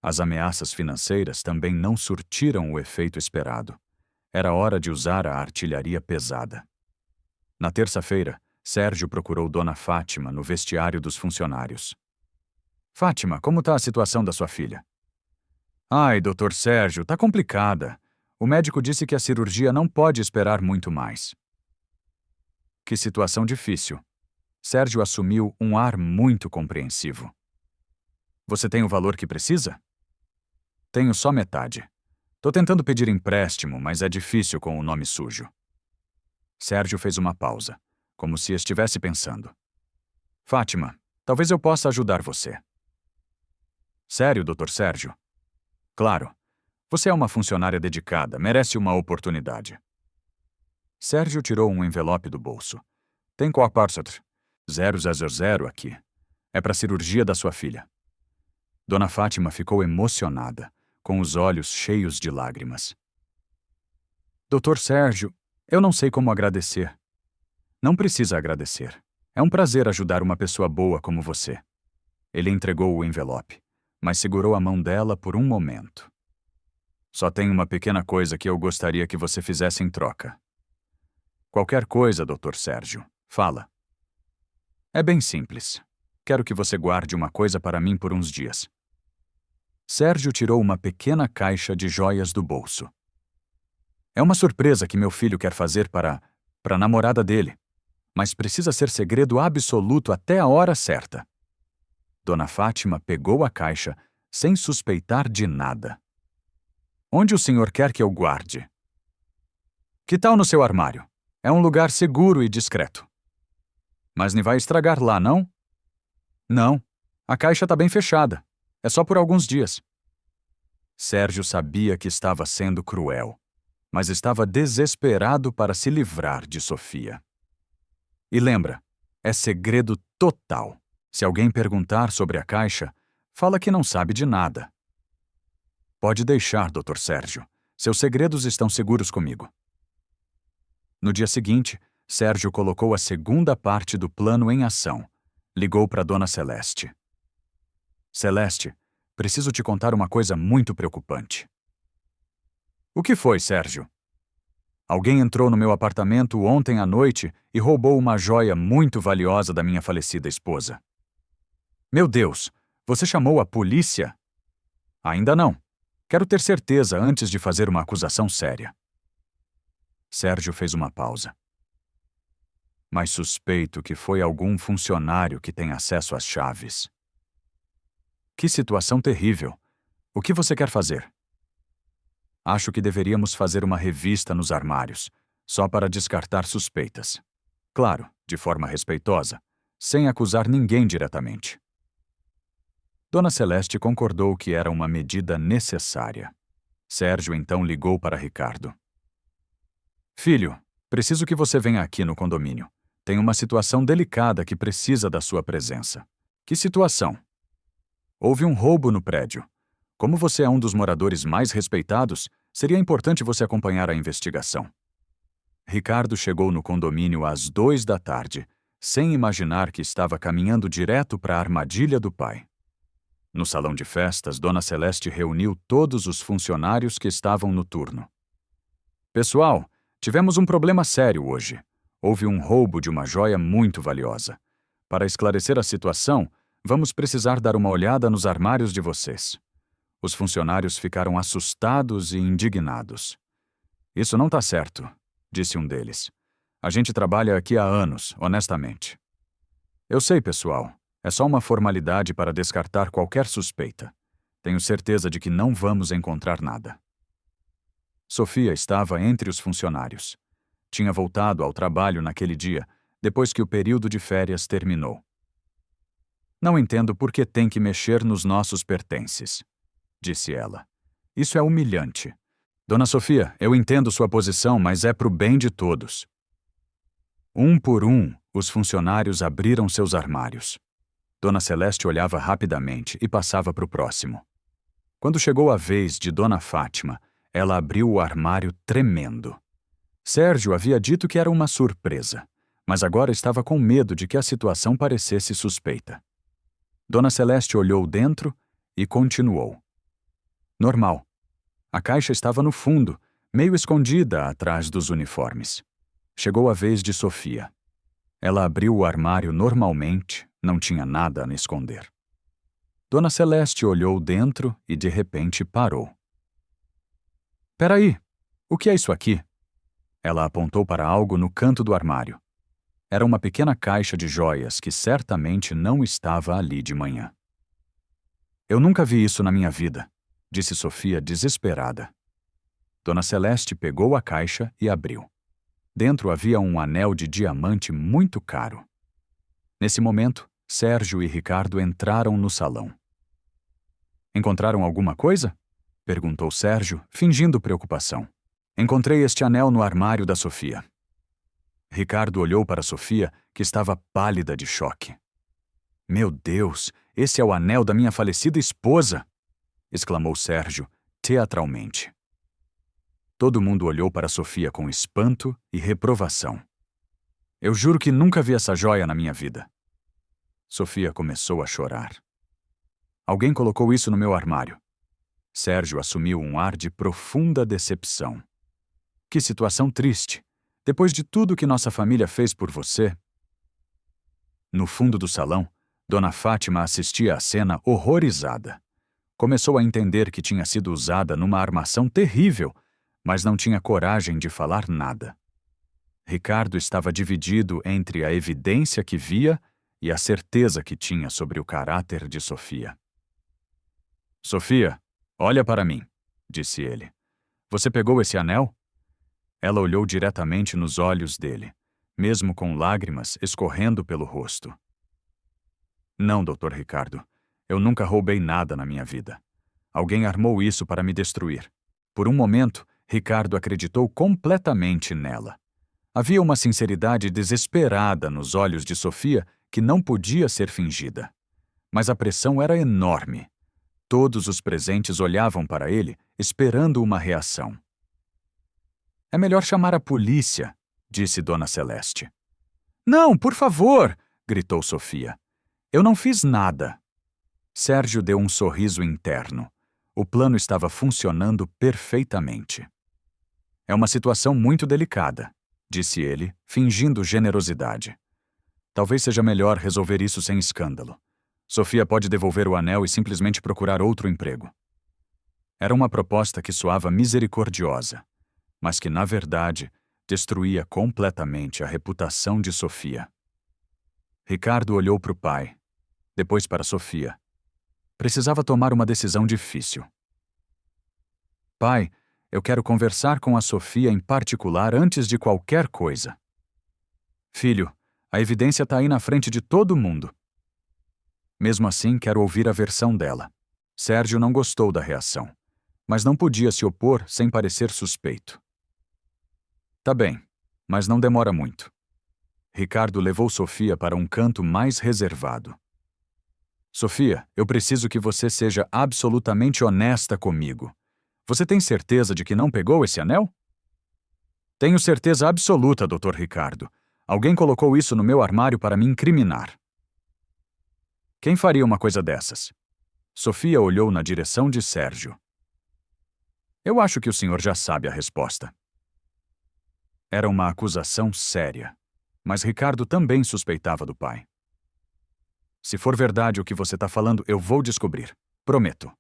As ameaças financeiras também não surtiram o efeito esperado. Era hora de usar a artilharia pesada. Na terça-feira, Sérgio procurou Dona Fátima no vestiário dos funcionários. Fátima, como está a situação da sua filha? Ai, doutor Sérgio, tá complicada. O médico disse que a cirurgia não pode esperar muito mais. Que situação difícil. Sérgio assumiu um ar muito compreensivo. Você tem o valor que precisa? Tenho só metade. Tô tentando pedir empréstimo, mas é difícil com o nome sujo. Sérgio fez uma pausa, como se estivesse pensando. Fátima, talvez eu possa ajudar você. Sério, doutor Sérgio? Claro. Você é uma funcionária dedicada, merece uma oportunidade. Sérgio tirou um envelope do bolso. Tem Coaparcetr 000 aqui. É para a cirurgia da sua filha. Dona Fátima ficou emocionada, com os olhos cheios de lágrimas. Doutor Sérgio, eu não sei como agradecer. Não precisa agradecer. É um prazer ajudar uma pessoa boa como você. Ele entregou o envelope, mas segurou a mão dela por um momento. Só tem uma pequena coisa que eu gostaria que você fizesse em troca. Qualquer coisa, doutor Sérgio. Fala. É bem simples. Quero que você guarde uma coisa para mim por uns dias. Sérgio tirou uma pequena caixa de joias do bolso. É uma surpresa que meu filho quer fazer para a namorada dele, mas precisa ser segredo absoluto até a hora certa. Dona Fátima pegou a caixa sem suspeitar de nada. Onde o senhor quer que eu guarde? Que tal no seu armário? É um lugar seguro e discreto. Mas nem vai estragar lá, não? Não. A caixa está bem fechada. É só por alguns dias. Sérgio sabia que estava sendo cruel, mas estava desesperado para se livrar de Sofia. E lembra, é segredo total. Se alguém perguntar sobre a caixa, fala que não sabe de nada. Pode deixar, doutor Sérgio. Seus segredos estão seguros comigo. No dia seguinte, Sérgio colocou a segunda parte do plano em ação. Ligou para Dona Celeste. Celeste, preciso te contar uma coisa muito preocupante. O que foi, Sérgio? Alguém entrou no meu apartamento ontem à noite e roubou uma joia muito valiosa da minha falecida esposa. Meu Deus, você chamou a polícia? Ainda não. Quero ter certeza antes de fazer uma acusação séria. Sérgio fez uma pausa. Mas suspeito que foi algum funcionário que tem acesso às chaves. Que situação terrível. O que você quer fazer? Acho que deveríamos fazer uma revista nos armários, só para descartar suspeitas. Claro, de forma respeitosa, sem acusar ninguém diretamente. Dona Celeste concordou que era uma medida necessária. Sérgio então ligou para Ricardo. Filho, preciso que você venha aqui no condomínio. Tem uma situação delicada que precisa da sua presença. Que situação? Houve um roubo no prédio. Como você é um dos moradores mais respeitados, seria importante você acompanhar a investigação. Ricardo chegou no condomínio às 2 da tarde, sem imaginar que estava caminhando direto para a armadilha do pai. No salão de festas, Dona Celeste reuniu todos os funcionários que estavam no turno. Pessoal, tivemos um problema sério hoje. Houve um roubo de uma joia muito valiosa. Para esclarecer a situação, vamos precisar dar uma olhada nos armários de vocês. Os funcionários ficaram assustados e indignados. Isso não está certo, disse um deles. A gente trabalha aqui há anos, honestamente. Eu sei, pessoal. É só uma formalidade para descartar qualquer suspeita. Tenho certeza de que não vamos encontrar nada. Sofia estava entre os funcionários. Tinha voltado ao trabalho naquele dia, depois que o período de férias terminou. Não entendo por que tem que mexer nos nossos pertences, disse ela. Isso é humilhante. Dona Sofia, eu entendo sua posição, mas é pro bem de todos. Um por um, os funcionários abriram seus armários. Dona Celeste olhava rapidamente e passava para o próximo. Quando chegou a vez de Dona Fátima, ela abriu o armário tremendo. Sérgio havia dito que era uma surpresa, mas agora estava com medo de que a situação parecesse suspeita. Dona Celeste olhou dentro e continuou. Normal. A caixa estava no fundo, meio escondida atrás dos uniformes. Chegou a vez de Sofia. Ela abriu o armário normalmente, não tinha nada a esconder. Dona Celeste olhou dentro e de repente parou. Peraí, o que é isso aqui? Ela apontou para algo no canto do armário. Era uma pequena caixa de joias que certamente não estava ali de manhã. Eu nunca vi isso na minha vida, disse Sofia desesperada. Dona Celeste pegou a caixa e abriu. Dentro havia um anel de diamante muito caro. Nesse momento, Sérgio e Ricardo entraram no salão. Encontraram alguma coisa? Perguntou Sérgio, fingindo preocupação. Encontrei este anel no armário da Sofia. Ricardo olhou para Sofia, que estava pálida de choque. Meu Deus, esse é o anel da minha falecida esposa! Exclamou Sérgio, teatralmente. Todo mundo olhou para Sofia com espanto e reprovação. Eu juro que nunca vi essa joia na minha vida. Sofia começou a chorar. Alguém colocou isso no meu armário. Sérgio assumiu um ar de profunda decepção. Que situação triste. Depois de tudo que nossa família fez por você. No fundo do salão, Dona Fátima assistia à cena horrorizada. Começou a entender que tinha sido usada numa armação terrível, mas não tinha coragem de falar nada. Ricardo estava dividido entre a evidência que via e a certeza que tinha sobre o caráter de Sofia. Sofia, olha para mim, disse ele. Você pegou esse anel? Ela olhou diretamente nos olhos dele, mesmo com lágrimas escorrendo pelo rosto. Não, Dr. Ricardo. Eu nunca roubei nada na minha vida. Alguém armou isso para me destruir. Por um momento, Ricardo acreditou completamente nela. Havia uma sinceridade desesperada nos olhos de Sofia que não podia ser fingida. Mas a pressão era enorme. Todos os presentes olhavam para ele, esperando uma reação. É melhor chamar a polícia, disse Dona Celeste. Não, por favor, gritou Sofia. Eu não fiz nada. Sérgio deu um sorriso interno. O plano estava funcionando perfeitamente. É uma situação muito delicada, disse ele, fingindo generosidade. Talvez seja melhor resolver isso sem escândalo. Sofia pode devolver o anel e simplesmente procurar outro emprego. Era uma proposta que soava misericordiosa, mas que, na verdade, destruía completamente a reputação de Sofia. Ricardo olhou para o pai, depois para Sofia. Precisava tomar uma decisão difícil. Pai, eu quero conversar com a Sofia em particular antes de qualquer coisa. Filho, a evidência está aí na frente de todo mundo. Mesmo assim, quero ouvir a versão dela. Sérgio não gostou da reação, mas não podia se opor sem parecer suspeito. Tá bem, mas não demora muito. Ricardo levou Sofia para um canto mais reservado. Sofia, eu preciso que você seja absolutamente honesta comigo. Você tem certeza de que não pegou esse anel? Tenho certeza absoluta, Dr. Ricardo. Alguém colocou isso no meu armário para me incriminar. Quem faria uma coisa dessas? Sofia olhou na direção de Sérgio. Eu acho que o senhor já sabe a resposta. Era uma acusação séria, mas Ricardo também suspeitava do pai. Se for verdade o que você está falando, eu vou descobrir. Prometo.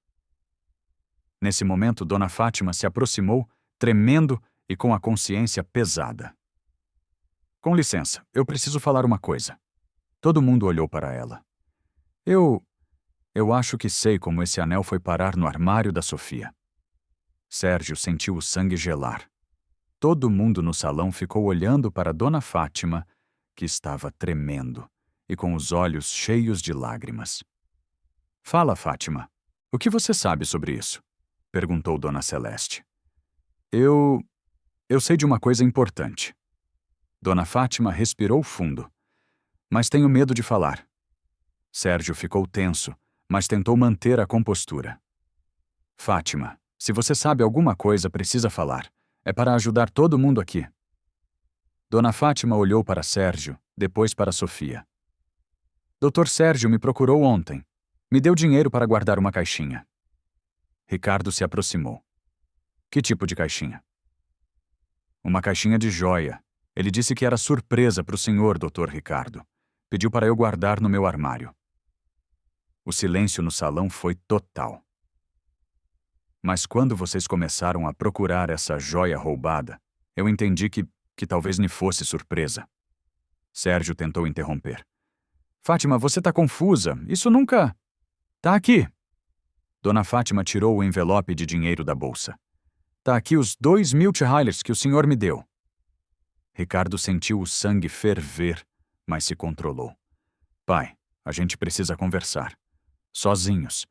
Nesse momento, Dona Fátima se aproximou, tremendo e com a consciência pesada. Com licença, eu preciso falar uma coisa. Todo mundo olhou para ela. Eu acho que sei como esse anel foi parar no armário da Sofia. Sérgio sentiu o sangue gelar. Todo mundo no salão ficou olhando para Dona Fátima, que estava tremendo e com os olhos cheios de lágrimas. Fala, Fátima. O que você sabe sobre isso? Perguntou Dona Celeste. Eu sei de uma coisa importante. Dona Fátima respirou fundo. Mas tenho medo de falar. Sérgio ficou tenso, mas tentou manter a compostura. Fátima, se você sabe alguma coisa, precisa falar. É para ajudar todo mundo aqui. Dona Fátima olhou para Sérgio, depois para Sofia. Dr. Sérgio me procurou ontem. Me deu dinheiro para guardar uma caixinha. Ricardo se aproximou. Que tipo de caixinha? Uma caixinha de joia. Ele disse que era surpresa para o senhor, Dr. Ricardo. Pediu para eu guardar no meu armário. O silêncio no salão foi total. Mas quando vocês começaram a procurar essa joia roubada, eu entendi que talvez me fosse surpresa. Sérgio tentou interromper. Fátima, você tá confusa. Isso nunca... Tá aqui. Dona Fátima tirou o envelope de dinheiro da bolsa. Tá aqui os 2.000 Thalers que o senhor me deu. Ricardo sentiu o sangue ferver, mas se controlou. Pai, a gente precisa conversar. Sozinhos.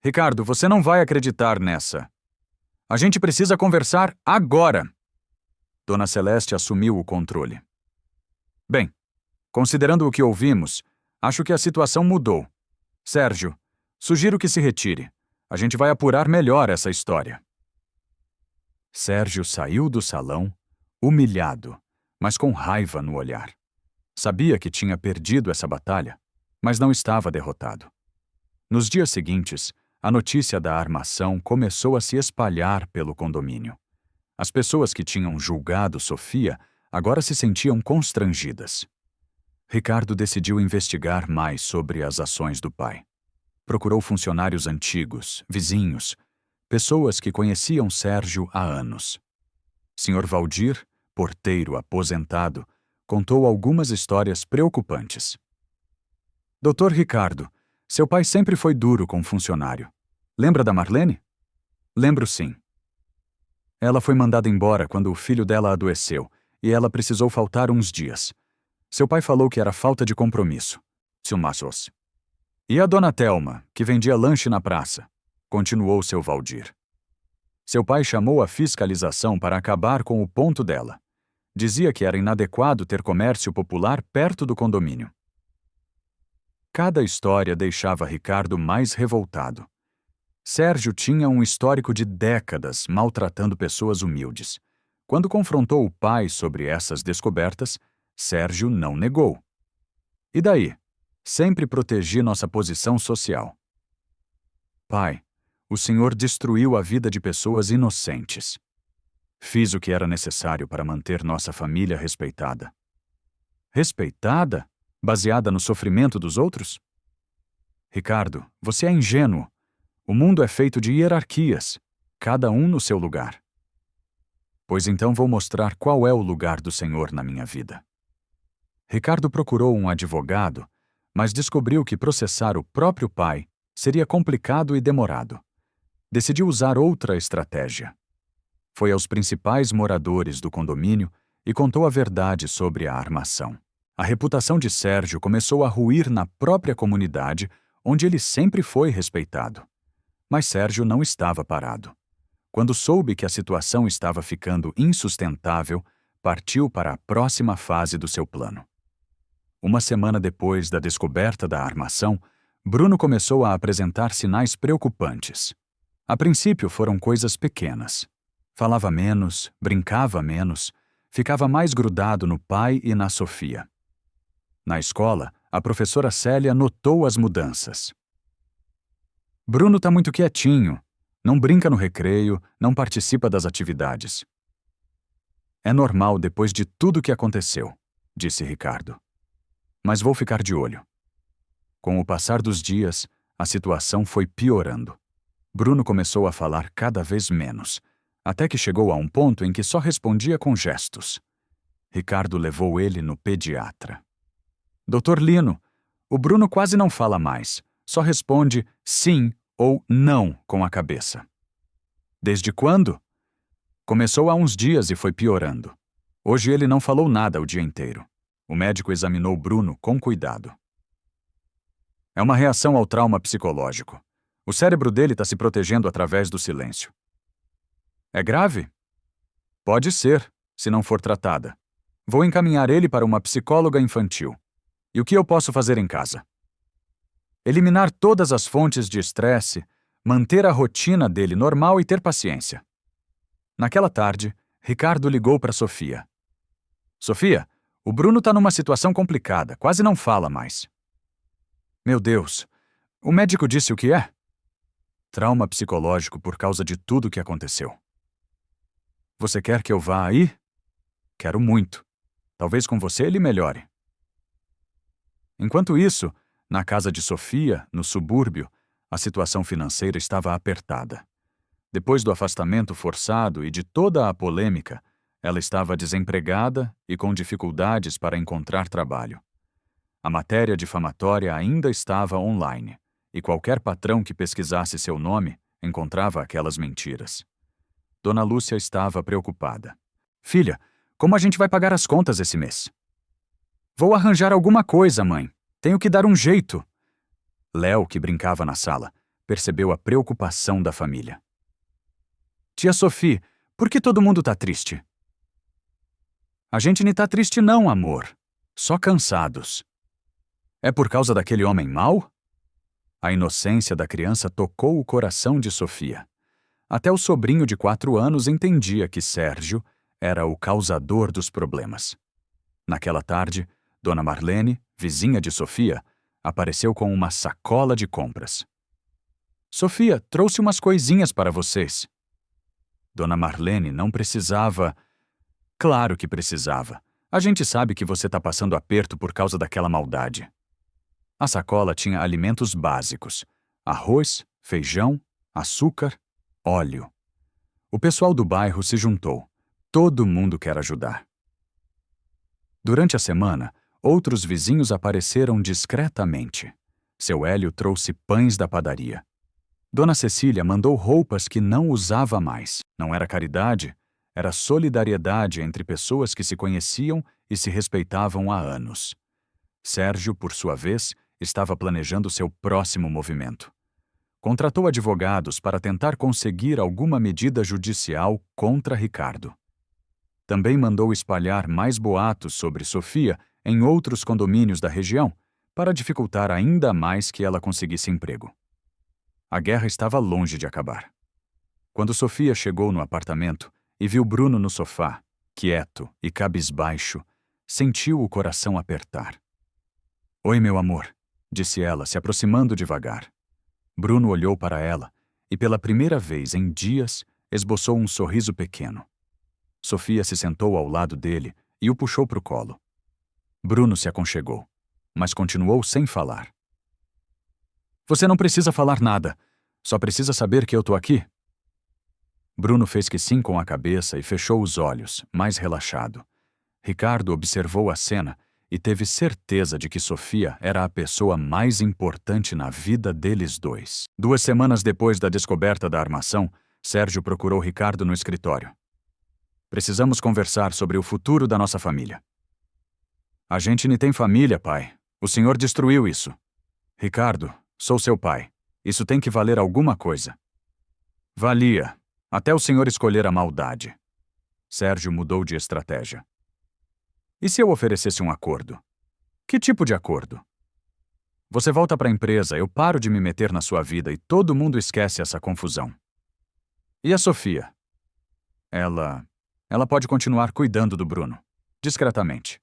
Ricardo, você não vai acreditar nessa. A gente precisa conversar agora. Dona Celeste assumiu o controle. Bem, considerando o que ouvimos, acho que a situação mudou. Sérgio, sugiro que se retire. A gente vai apurar melhor essa história. Sérgio saiu do salão, humilhado, mas com raiva no olhar. Sabia que tinha perdido essa batalha, mas não estava derrotado. Nos dias seguintes, a notícia da armação começou a se espalhar pelo condomínio. As pessoas que tinham julgado Sofia agora se sentiam constrangidas. Ricardo decidiu investigar mais sobre as ações do pai. Procurou funcionários antigos, vizinhos, pessoas que conheciam Sérgio há anos. Sr. Valdir, porteiro aposentado, contou algumas histórias preocupantes. Dr. Ricardo, seu pai sempre foi duro com o funcionário. Lembra da Marlene? Lembro sim. Ela foi mandada embora quando o filho dela adoeceu e ela precisou faltar uns dias. Seu pai falou que era falta de compromisso. Tsumassos. E a dona Thelma, que vendia lanche na praça? Continuou seu Valdir. Seu pai chamou a fiscalização para acabar com o ponto dela. Dizia que era inadequado ter comércio popular perto do condomínio. Cada história deixava Ricardo mais revoltado. Sérgio tinha um histórico de décadas maltratando pessoas humildes. Quando confrontou o pai sobre essas descobertas, Sérgio não negou. E daí? Sempre protegi nossa posição social. Pai, o senhor destruiu a vida de pessoas inocentes. Fiz o que era necessário para manter nossa família respeitada. Respeitada? Baseada no sofrimento dos outros? Ricardo, você é ingênuo. O mundo é feito de hierarquias, cada um no seu lugar. Pois então vou mostrar qual é o lugar do Senhor na minha vida. Ricardo procurou um advogado, mas descobriu que processar o próprio pai seria complicado e demorado. Decidiu usar outra estratégia. Foi aos principais moradores do condomínio e contou a verdade sobre a armação. A reputação de Sérgio começou a ruir na própria comunidade, onde ele sempre foi respeitado. Mas Sérgio não estava parado. Quando soube que a situação estava ficando insustentável, partiu para a próxima fase do seu plano. Uma semana depois da descoberta da armação, Bruno começou a apresentar sinais preocupantes. A princípio foram coisas pequenas. Falava menos, brincava menos, ficava mais grudado no pai e na Sofia. Na escola, a professora Célia notou as mudanças. Bruno tá muito quietinho, não brinca no recreio, não participa das atividades. É normal depois de tudo que aconteceu, disse Ricardo. Mas vou ficar de olho. Com o passar dos dias, a situação foi piorando. Bruno começou a falar cada vez menos, até que chegou a um ponto em que só respondia com gestos. Ricardo levou ele no pediatra. Doutor Lino, o Bruno quase não fala mais, só responde sim ou não com a cabeça. Desde quando? Começou há uns dias e foi piorando. Hoje ele não falou nada o dia inteiro. O médico examinou Bruno com cuidado. É uma reação ao trauma psicológico. O cérebro dele está se protegendo através do silêncio. É grave? Pode ser, se não for tratada. Vou encaminhar ele para uma psicóloga infantil. E o que eu posso fazer em casa? Eliminar todas as fontes de estresse, manter a rotina dele normal e ter paciência. Naquela tarde, Ricardo ligou para Sofia. Sofia, o Bruno está numa situação complicada, quase não fala mais. Meu Deus, o médico disse o que é? Trauma psicológico por causa de tudo que aconteceu. Você quer que eu vá aí? Quero muito. Talvez com você ele melhore. Enquanto isso, na casa de Sofia, no subúrbio, a situação financeira estava apertada. Depois do afastamento forçado e de toda a polêmica, ela estava desempregada e com dificuldades para encontrar trabalho. A matéria difamatória ainda estava online, e qualquer patrão que pesquisasse seu nome encontrava aquelas mentiras. Dona Lúcia estava preocupada. Filha, como a gente vai pagar as contas esse mês? Vou arranjar alguma coisa, mãe. Tenho que dar um jeito. Léo, que brincava na sala, percebeu a preocupação da família. Tia Sophie, por que todo mundo tá triste? A gente nem tá triste não, amor. Só cansados. É por causa daquele homem mau? A inocência da criança tocou o coração de Sofia. Até o sobrinho de 4 anos entendia que Sérgio era o causador dos problemas. Naquela tarde, Dona Marlene, vizinha de Sofia, apareceu com uma sacola de compras. Sofia, trouxe umas coisinhas para vocês. Dona Marlene não precisava... Claro que precisava. A gente sabe que você está passando aperto por causa daquela maldade. A sacola tinha alimentos básicos: arroz, feijão, açúcar, óleo. O pessoal do bairro se juntou. Todo mundo quer ajudar. Durante a semana, outros vizinhos apareceram discretamente. Seu Hélio trouxe pães da padaria. Dona Cecília mandou roupas que não usava mais. Não era caridade, era solidariedade entre pessoas que se conheciam e se respeitavam há anos. Sérgio, por sua vez, estava planejando seu próximo movimento. Contratou advogados para tentar conseguir alguma medida judicial contra Ricardo. Também mandou espalhar mais boatos sobre Sofia em outros condomínios da região, para dificultar ainda mais que ela conseguisse emprego. A guerra estava longe de acabar. Quando Sofia chegou no apartamento e viu Bruno no sofá, quieto e cabisbaixo, sentiu o coração apertar. Oi, meu amor, disse ela, se aproximando devagar. Bruno olhou para ela e, pela primeira vez em dias, esboçou um sorriso pequeno. Sofia se sentou ao lado dele e o puxou para o colo. Bruno se aconchegou, mas continuou sem falar. Você não precisa falar nada, só precisa saber que eu tô aqui. Bruno fez que sim com a cabeça e fechou os olhos, mais relaxado. Ricardo observou a cena e teve certeza de que Sofia era a pessoa mais importante na vida deles dois. 2 semanas depois da descoberta da armação, Sérgio procurou Ricardo no escritório. Precisamos conversar sobre o futuro da nossa família. A gente nem tem família, pai. O senhor destruiu isso. Ricardo, sou seu pai. Isso tem que valer alguma coisa. Valia, até o senhor escolher a maldade. Sérgio mudou de estratégia. E se eu oferecesse um acordo? Que tipo de acordo? Você volta para a empresa, eu paro de me meter na sua vida e todo mundo esquece essa confusão. E a Sofia? Ela pode continuar cuidando do Bruno, discretamente.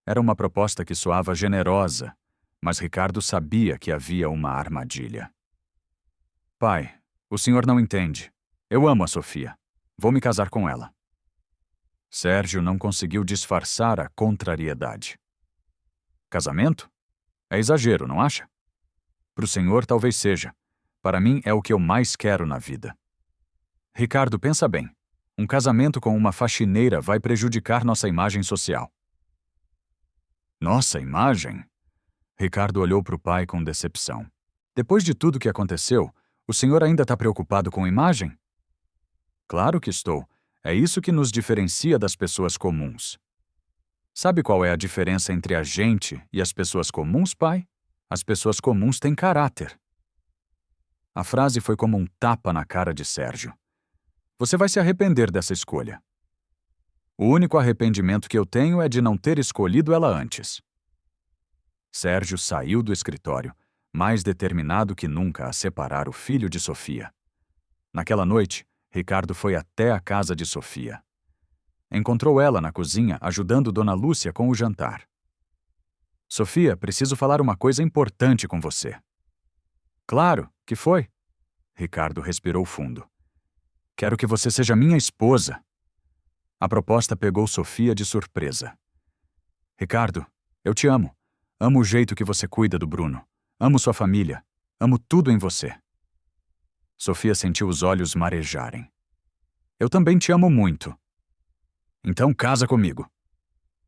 Era uma proposta que soava generosa, mas Ricardo sabia que havia uma armadilha. Pai, o senhor não entende. Eu amo a Sofia. Vou me casar com ela. Sérgio não conseguiu disfarçar a contrariedade. Casamento? É exagero, não acha? Para o senhor talvez seja. Para mim é o que eu mais quero na vida. Ricardo, pensa bem. Um casamento com uma faxineira vai prejudicar nossa imagem social. Nossa imagem? Ricardo olhou para o pai com decepção. Depois de tudo que aconteceu, o senhor ainda está preocupado com imagem? Claro que estou. É isso que nos diferencia das pessoas comuns. Sabe qual é a diferença entre a gente e as pessoas comuns, pai? As pessoas comuns têm caráter. A frase foi como um tapa na cara de Sérgio. Você vai se arrepender dessa escolha. O único arrependimento que eu tenho é de não ter escolhido ela antes. Sérgio saiu do escritório, mais determinado que nunca a separar o filho de Sofia. Naquela noite, Ricardo foi até a casa de Sofia. Encontrou ela na cozinha ajudando Dona Lúcia com o jantar. Sofia, preciso falar uma coisa importante com você. Claro, que foi? Ricardo respirou fundo. Quero que você seja minha esposa. A proposta pegou Sofia de surpresa. Ricardo, eu te amo. Amo o jeito que você cuida do Bruno. Amo sua família. Amo tudo em você. Sofia sentiu os olhos marejarem. Eu também te amo muito. Então casa comigo.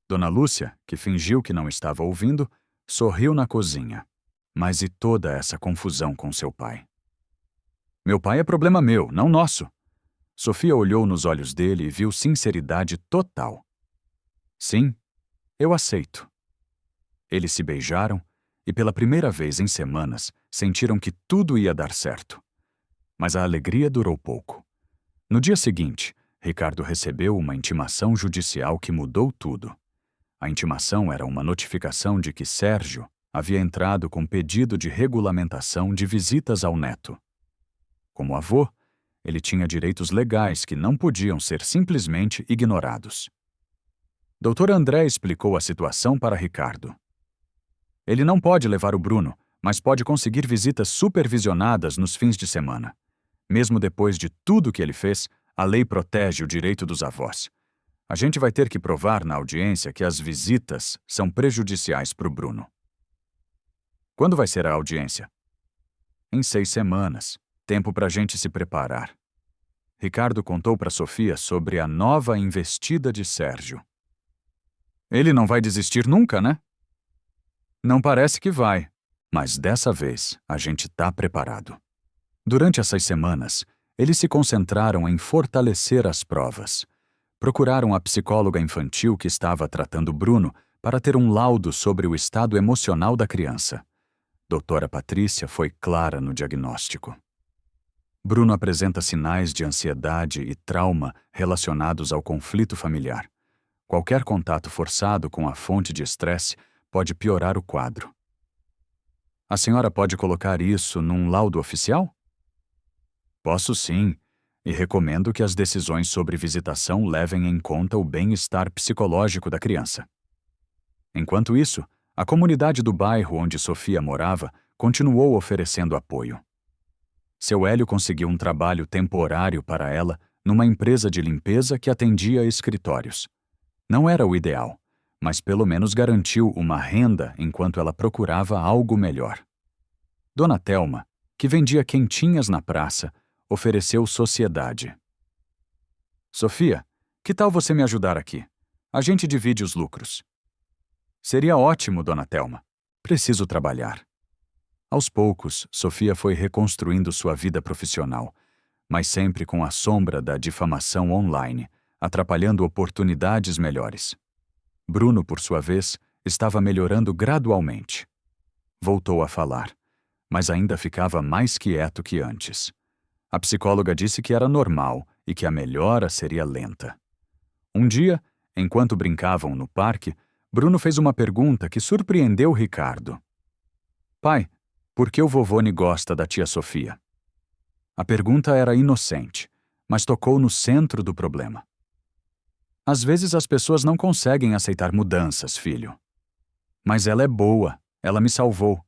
Dona Lúcia, que fingiu que não estava ouvindo, sorriu na cozinha. Mas e toda essa confusão com seu pai? Meu pai é problema meu, não nosso. Sofia olhou nos olhos dele e viu sinceridade total. Sim, eu aceito. Eles se beijaram e pela primeira vez em semanas sentiram que tudo ia dar certo. Mas a alegria durou pouco. No dia seguinte, Ricardo recebeu uma intimação judicial que mudou tudo. A intimação era uma notificação de que Sérgio havia entrado com pedido de regulamentação de visitas ao neto. Como avô, ele tinha direitos legais que não podiam ser simplesmente ignorados. Dr. André explicou a situação para Ricardo. Ele não pode levar o Bruno, mas pode conseguir visitas supervisionadas nos fins de semana. Mesmo depois de tudo que ele fez, a lei protege o direito dos avós. A gente vai ter que provar na audiência que as visitas são prejudiciais para o Bruno. Quando vai ser a audiência? Em 6 semanas. Tempo para a gente se preparar. Ricardo contou para Sofia sobre a nova investida de Sérgio. Ele não vai desistir nunca, né? Não parece que vai, mas dessa vez a gente tá preparado. Durante essas semanas, eles se concentraram em fortalecer as provas. Procuraram a psicóloga infantil que estava tratando Bruno para ter um laudo sobre o estado emocional da criança. Doutora Patrícia foi clara no diagnóstico. Bruno apresenta sinais de ansiedade e trauma relacionados ao conflito familiar. Qualquer contato forçado com a fonte de estresse pode piorar o quadro. A senhora pode colocar isso num laudo oficial? Posso sim, e recomendo que as decisões sobre visitação levem em conta o bem-estar psicológico da criança. Enquanto isso, a comunidade do bairro onde Sofia morava continuou oferecendo apoio. Seu Hélio conseguiu um trabalho temporário para ela numa empresa de limpeza que atendia escritórios. Não era o ideal, mas pelo menos garantiu uma renda enquanto ela procurava algo melhor. Dona Telma, que vendia quentinhas na praça, ofereceu sociedade. Sofia, que tal você me ajudar aqui? A gente divide os lucros. Seria ótimo, Dona Telma. Preciso trabalhar. Aos poucos, Sofia foi reconstruindo sua vida profissional, mas sempre com a sombra da difamação online, atrapalhando oportunidades melhores. Bruno, por sua vez, estava melhorando gradualmente. Voltou a falar, mas ainda ficava mais quieto que antes. A psicóloga disse que era normal e que a melhora seria lenta. Um dia, enquanto brincavam no parque, Bruno fez uma pergunta que surpreendeu Ricardo. Pai, por que o vovô gosta da tia Sofia? A pergunta era inocente, mas tocou no centro do problema. Às vezes as pessoas não conseguem aceitar mudanças, filho. Mas ela é boa, ela me salvou.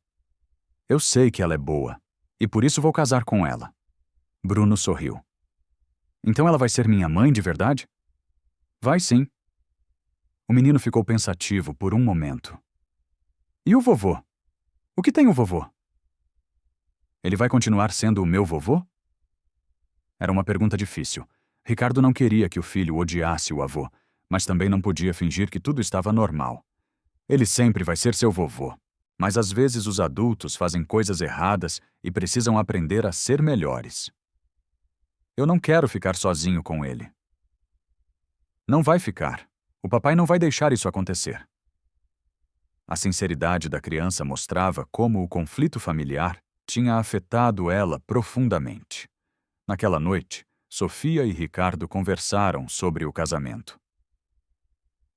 Eu sei que ela é boa, e por isso vou casar com ela. Bruno sorriu. Então ela vai ser minha mãe de verdade? Vai sim. O menino ficou pensativo por um momento. E o vovô? O que tem o vovô? Ele vai continuar sendo o meu vovô? Era uma pergunta difícil. Ricardo não queria que o filho odiasse o avô, mas também não podia fingir que tudo estava normal. Ele sempre vai ser seu vovô, mas às vezes os adultos fazem coisas erradas e precisam aprender a ser melhores. Eu não quero ficar sozinho com ele. Não vai ficar. O papai não vai deixar isso acontecer. A sinceridade da criança mostrava como o conflito familiar tinha afetado ela profundamente. Naquela noite, Sofia e Ricardo conversaram sobre o casamento.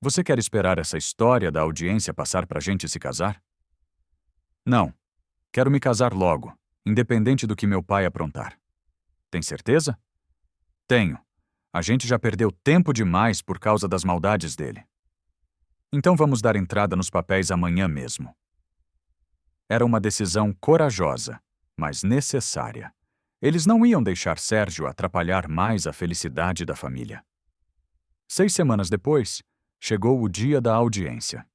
Você quer esperar essa história da audiência passar pra gente se casar? Não. Quero me casar logo, independente do que meu pai aprontar. Tem certeza? Tenho. A gente já perdeu tempo demais por causa das maldades dele. Então vamos dar entrada nos papéis amanhã mesmo. Era uma decisão corajosa, mas necessária. Eles não iam deixar Sérgio atrapalhar mais a felicidade da família. 6 semanas depois, chegou o dia da audiência.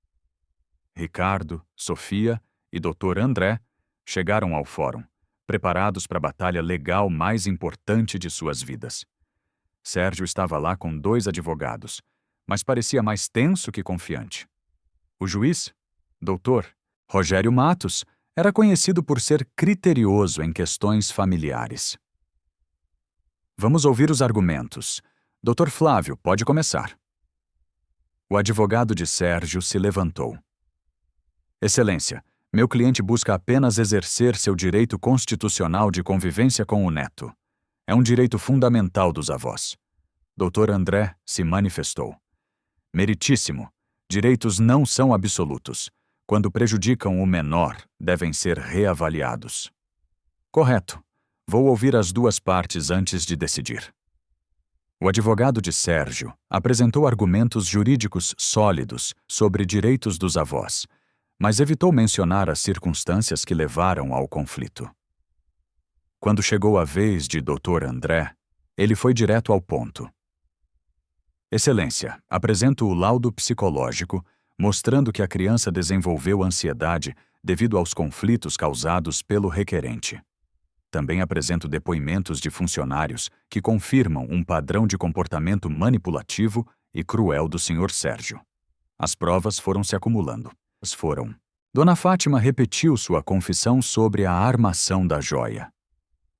Ricardo, Sofia e Dr. André chegaram ao fórum, preparados para a batalha legal mais importante de suas vidas. Sérgio estava lá com 2 advogados, mas parecia mais tenso que confiante. O juiz, Dr. Rogério Matos, era conhecido por ser criterioso em questões familiares. Vamos ouvir os argumentos. Dr. Flávio, pode começar. O advogado de Sérgio se levantou. Excelência, meu cliente busca apenas exercer seu direito constitucional de convivência com o neto. É um direito fundamental dos avós. Dr. André se manifestou. Meritíssimo. Direitos não são absolutos. Quando prejudicam o menor, devem ser reavaliados. Correto. Vou ouvir as 2 partes antes de decidir. O advogado de Sérgio apresentou argumentos jurídicos sólidos sobre direitos dos avós, mas evitou mencionar as circunstâncias que levaram ao conflito. Quando chegou a vez de Dr. André, ele foi direto ao ponto. Excelência, apresento o laudo psicológico mostrando que a criança desenvolveu ansiedade devido aos conflitos causados pelo requerente. Também apresento depoimentos de funcionários que confirmam um padrão de comportamento manipulativo e cruel do Sr. Sérgio. As provas foram se acumulando. Dona Fátima repetiu sua confissão sobre a armação da joia.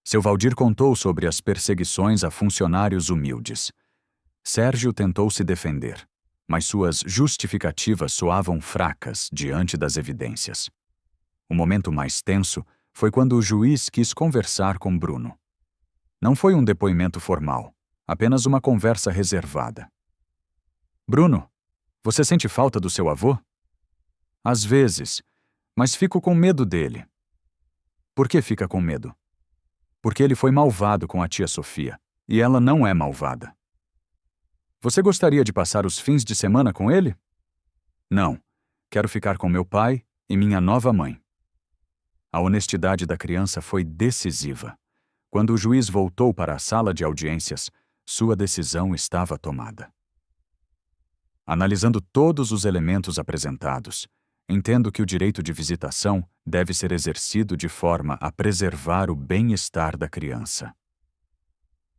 Seu Valdir contou sobre as perseguições a funcionários humildes. Sérgio tentou se defender, mas suas justificativas soavam fracas diante das evidências. O momento mais tenso foi quando o juiz quis conversar com Bruno. Não foi um depoimento formal, apenas uma conversa reservada. Bruno, você sente falta do seu avô? Às vezes, mas fico com medo dele. Por que fica com medo? Porque ele foi malvado com a tia Sofia, e ela não é malvada. Você gostaria de passar os fins de semana com ele? Não. Quero ficar com meu pai e minha nova mãe. A honestidade da criança foi decisiva. Quando o juiz voltou para a sala de audiências, sua decisão estava tomada. Analisando todos os elementos apresentados, entendo que o direito de visitação deve ser exercido de forma a preservar o bem-estar da criança.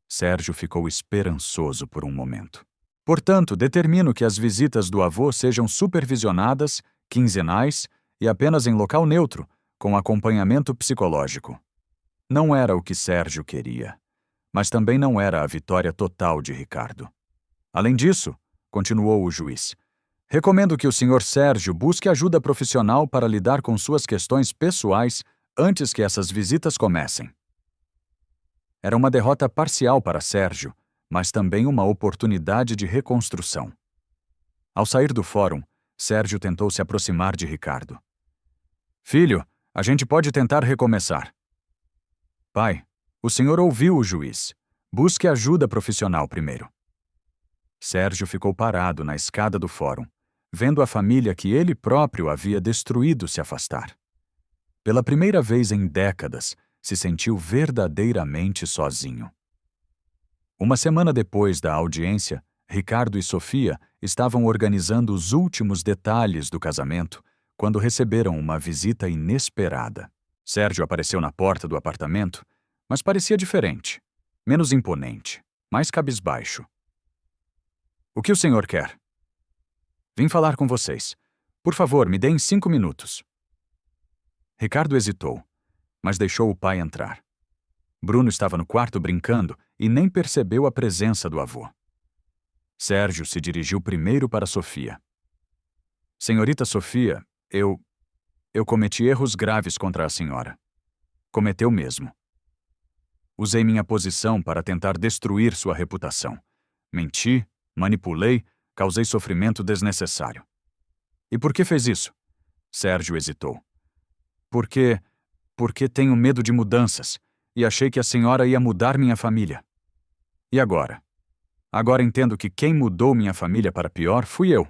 Sérgio ficou esperançoso por um momento. Portanto, determino que as visitas do avô sejam supervisionadas, quinzenais e apenas em local neutro, com acompanhamento psicológico. Não era o que Sérgio queria, mas também não era a vitória total de Ricardo. Além disso, continuou o juiz, recomendo que o Sr. Sérgio busque ajuda profissional para lidar com suas questões pessoais antes que essas visitas comecem. Era uma derrota parcial para Sérgio, mas também uma oportunidade de reconstrução. Ao sair do fórum, Sérgio tentou se aproximar de Ricardo. Filho, A gente pode tentar recomeçar. Pai, o senhor ouviu o juiz. Busque ajuda profissional primeiro. Sérgio ficou parado na escada do fórum, vendo a família que ele próprio havia destruído se afastar. Pela primeira vez em décadas, se sentiu verdadeiramente sozinho. Uma semana depois da audiência, Ricardo e Sofia estavam organizando os últimos detalhes do casamento quando receberam uma visita inesperada. Sérgio apareceu na porta do apartamento, mas parecia diferente, menos imponente, mais cabisbaixo. O que o senhor quer? Vim falar com vocês. Por favor, me deem 5 minutos. Ricardo hesitou, mas deixou o pai entrar. Bruno estava no quarto brincando e nem percebeu a presença do avô. Sérgio se dirigiu primeiro para Sofia. Senhorita Sofia, eu cometi erros graves contra a senhora. Cometeu mesmo. Usei minha posição para tentar destruir sua reputação. Menti, manipulei, causei sofrimento desnecessário. E por que fez isso? Sérgio hesitou. Porque tenho medo de mudanças e achei que a senhora ia mudar minha família. E agora? Agora entendo que quem mudou minha família para pior fui eu.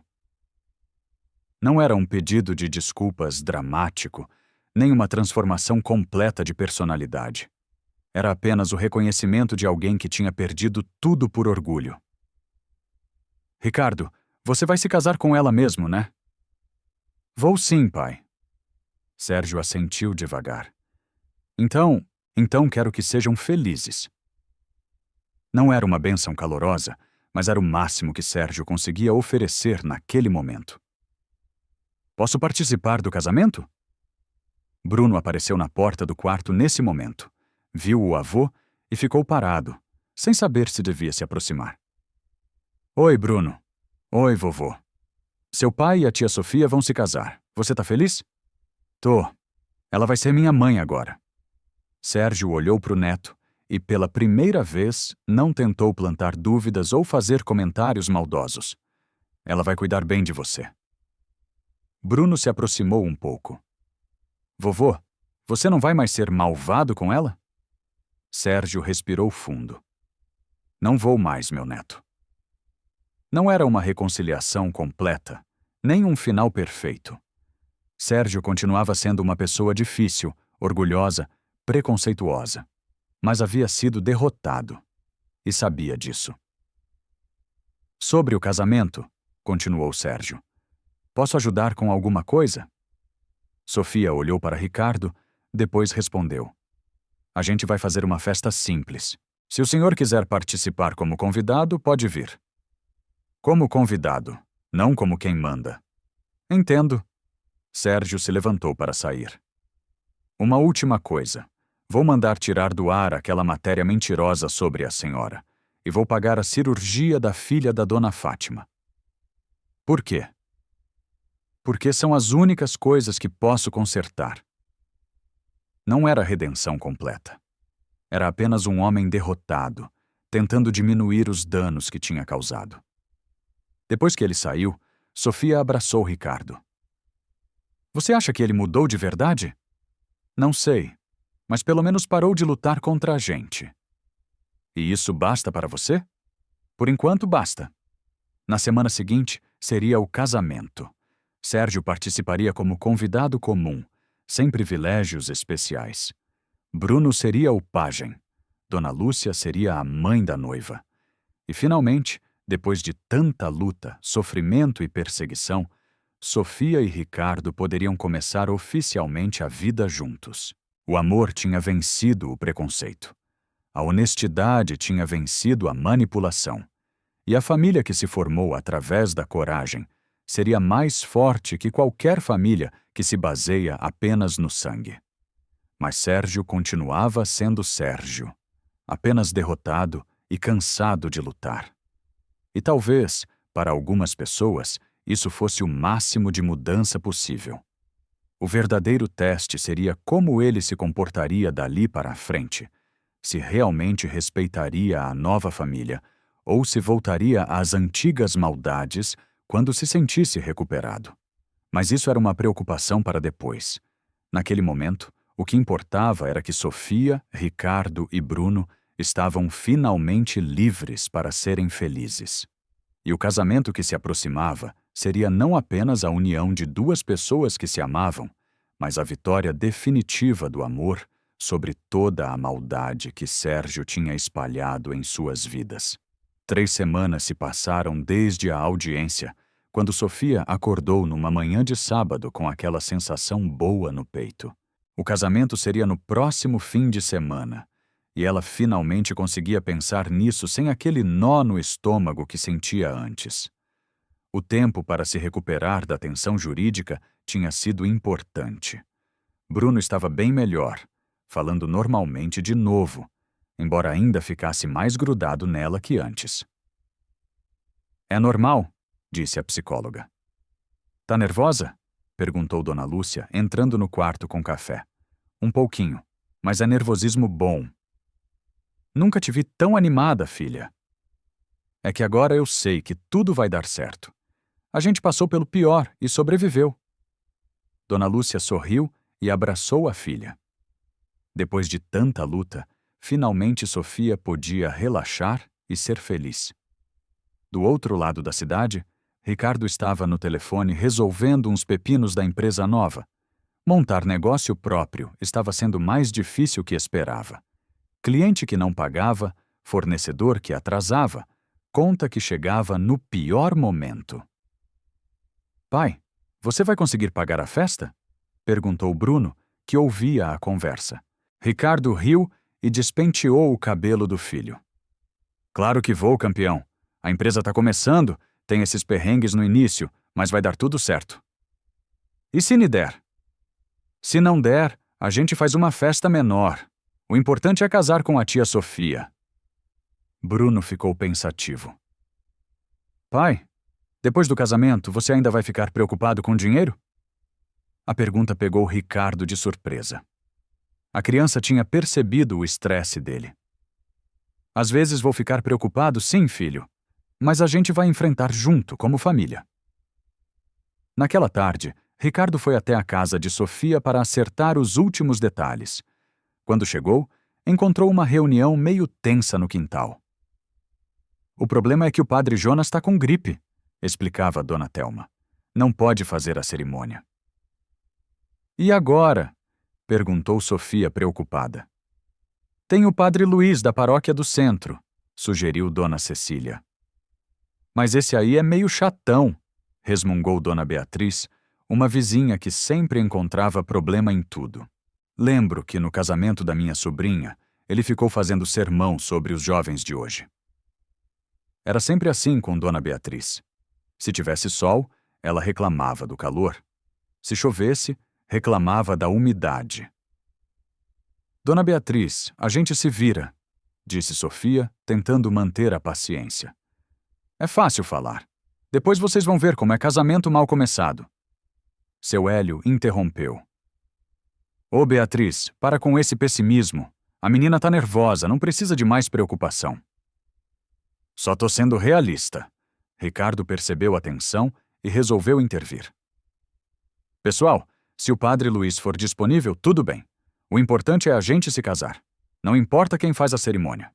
Não era um pedido de desculpas dramático, nem uma transformação completa de personalidade. Era apenas o reconhecimento de alguém que tinha perdido tudo por orgulho. Ricardo, você vai se casar com ela mesmo, né? Vou sim, pai. Sérgio assentiu devagar. Então quero que sejam felizes. Não era uma bênção calorosa, mas era o máximo que Sérgio conseguia oferecer naquele momento. Posso participar do casamento? Bruno apareceu na porta do quarto nesse momento, viu o avô e ficou parado, sem saber se devia se aproximar. Oi, Bruno. Oi, vovô. Seu pai e a tia Sofia vão se casar. Você tá feliz? Tô. Ela vai ser minha mãe agora. Sérgio olhou pro neto e, pela primeira vez, não tentou plantar dúvidas ou fazer comentários maldosos. Ela vai cuidar bem de você. Bruno se aproximou um pouco. Vovô, você não vai mais ser malvado com ela? Sérgio respirou fundo. Não vou mais, meu neto. Não era uma reconciliação completa, nem um final perfeito. Sérgio continuava sendo uma pessoa difícil, orgulhosa, preconceituosa, mas havia sido derrotado, e sabia disso. Sobre o casamento, continuou Sérgio, posso ajudar com alguma coisa? Sofia olhou para Ricardo, depois respondeu. A gente vai fazer uma festa simples. Se o senhor quiser participar como convidado, pode vir. Como convidado, não como quem manda. Entendo. Sérgio se levantou para sair. Uma última coisa. Vou mandar tirar do ar aquela matéria mentirosa sobre a senhora e vou pagar a cirurgia da filha da dona Fátima. Por quê? Porque são as únicas coisas que posso consertar. Não era redenção completa. Era apenas um homem derrotado, tentando diminuir os danos que tinha causado. Depois que ele saiu, Sofia abraçou Ricardo. Você acha que ele mudou de verdade? Não sei, mas pelo menos parou de lutar contra a gente. E isso basta para você? Por enquanto, basta. Na semana seguinte, seria o casamento. Sérgio participaria como convidado comum, sem privilégios especiais. Bruno seria o pajem. Dona Lúcia seria a mãe da noiva. E, finalmente, depois de tanta luta, sofrimento e perseguição, Sofia e Ricardo poderiam começar oficialmente a vida juntos. O amor tinha vencido o preconceito. A honestidade tinha vencido a manipulação. E a família que se formou através da coragem seria mais forte que qualquer família que se baseia apenas no sangue. Mas Sérgio continuava sendo Sérgio, apenas derrotado e cansado de lutar. E talvez, para algumas pessoas, isso fosse o máximo de mudança possível. O verdadeiro teste seria como ele se comportaria dali para a frente, se realmente respeitaria a nova família ou se voltaria às antigas maldades quando se sentisse recuperado. Mas isso era uma preocupação para depois. Naquele momento, o que importava era que Sofia, Ricardo e Bruno estavam finalmente livres para serem felizes. E o casamento que se aproximava seria não apenas a união de duas pessoas que se amavam, mas a vitória definitiva do amor sobre toda a maldade que Sérgio tinha espalhado em suas vidas. 3 semanas se passaram desde a audiência, quando Sofia acordou numa manhã de sábado com aquela sensação boa no peito. O casamento seria no próximo fim de semana, e ela finalmente conseguia pensar nisso sem aquele nó no estômago que sentia antes. O tempo para se recuperar da tensão jurídica tinha sido importante. Bruno estava bem melhor, falando normalmente de novo, embora ainda ficasse mais grudado nela que antes. "É normal", disse a psicóloga. "Tá nervosa?" perguntou Dona Lúcia, entrando no quarto com café. "Um pouquinho, mas é nervosismo bom." "Nunca te vi tão animada, filha." "É que agora eu sei que tudo vai dar certo. A gente passou pelo pior e sobreviveu." Dona Lúcia sorriu e abraçou a filha. Depois de tanta luta, finalmente Sofia podia relaxar e ser feliz. Do outro lado da cidade, Ricardo estava no telefone resolvendo uns pepinos da empresa nova. Montar negócio próprio estava sendo mais difícil que esperava. Cliente que não pagava, fornecedor que atrasava, conta que chegava no pior momento. "Pai, você vai conseguir pagar a festa?" perguntou Bruno, que ouvia a conversa. Ricardo riu e despenteou o cabelo do filho. "Claro que vou, campeão. A empresa está começando, tem esses perrengues no início, mas vai dar tudo certo." "E se me der?" "Se não der, a gente faz uma festa menor. O importante é casar com a tia Sofia." Bruno ficou pensativo. "Pai, depois do casamento, você ainda vai ficar preocupado com dinheiro?" A pergunta pegou Ricardo de surpresa. A criança tinha percebido o estresse dele. "Às vezes vou ficar preocupado, sim, filho, mas a gente vai enfrentar junto, como família." Naquela tarde, Ricardo foi até a casa de Sofia para acertar os últimos detalhes. Quando chegou, encontrou uma reunião meio tensa no quintal. "O problema é que o padre Jonas está com gripe", explicava Dona Telma. "Não pode fazer a cerimônia." "E agora?" perguntou Sofia preocupada. "Tem o padre Luiz da paróquia do centro", sugeriu Dona Cecília. "Mas esse aí é meio chatão", resmungou Dona Beatriz, uma vizinha que sempre encontrava problema em tudo. "Lembro que no casamento da minha sobrinha, ele ficou fazendo sermão sobre os jovens de hoje." Era sempre assim com Dona Beatriz. Se tivesse sol, ela reclamava do calor. Se chovesse, reclamava da umidade. "Dona Beatriz, a gente se vira", disse Sofia, tentando manter a paciência. "É fácil falar. Depois vocês vão ver como é casamento mal começado." Seu Hélio interrompeu. "Ô Beatriz, para com esse pessimismo. A menina tá nervosa, não precisa de mais preocupação." "Só tô sendo realista." Ricardo percebeu a tensão e resolveu intervir. "Pessoal, se o padre Luiz for disponível, tudo bem. O importante é a gente se casar. Não importa quem faz a cerimônia."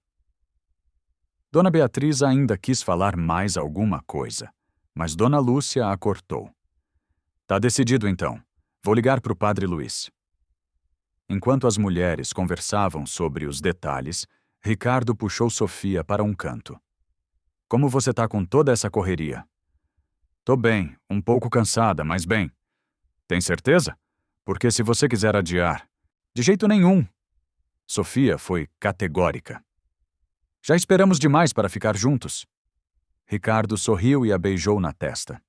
Dona Beatriz ainda quis falar mais alguma coisa, mas Dona Lúcia a cortou. "Tá decidido então. Vou ligar pro padre Luiz." Enquanto as mulheres conversavam sobre os detalhes, Ricardo puxou Sofia para um canto. "Como você tá com toda essa correria?" "Tô bem, um pouco cansada, mas bem." "Tem certeza? Porque se você quiser adiar..." "De jeito nenhum." Sofia foi categórica. "Já esperamos demais para ficar juntos." Ricardo sorriu e a beijou na testa.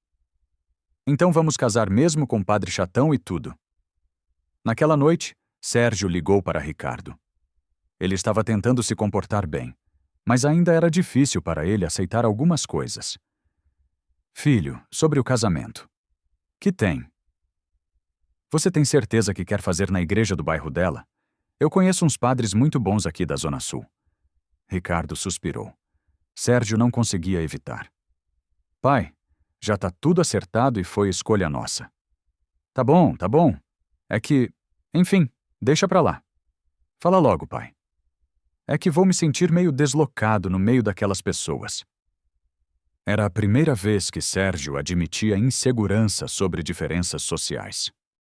"Então vamos casar mesmo com o padre chatão e tudo." Naquela noite, Sérgio ligou para Ricardo. Ele estava tentando se comportar bem, mas ainda era difícil para ele aceitar algumas coisas. "Filho, sobre o casamento." "Que tem?" "Você tem certeza que quer fazer na igreja do bairro dela? Eu conheço uns padres muito bons aqui da Zona Sul." Ricardo suspirou. Sérgio não conseguia evitar. "Pai, já tá tudo acertado e foi escolha nossa." Tá bom. É que Enfim, deixa pra lá. Fala logo, pai. É que vou me sentir meio deslocado no meio daquelas pessoas. Era a primeira vez que Sérgio admitia insegurança sobre diferenças sociais.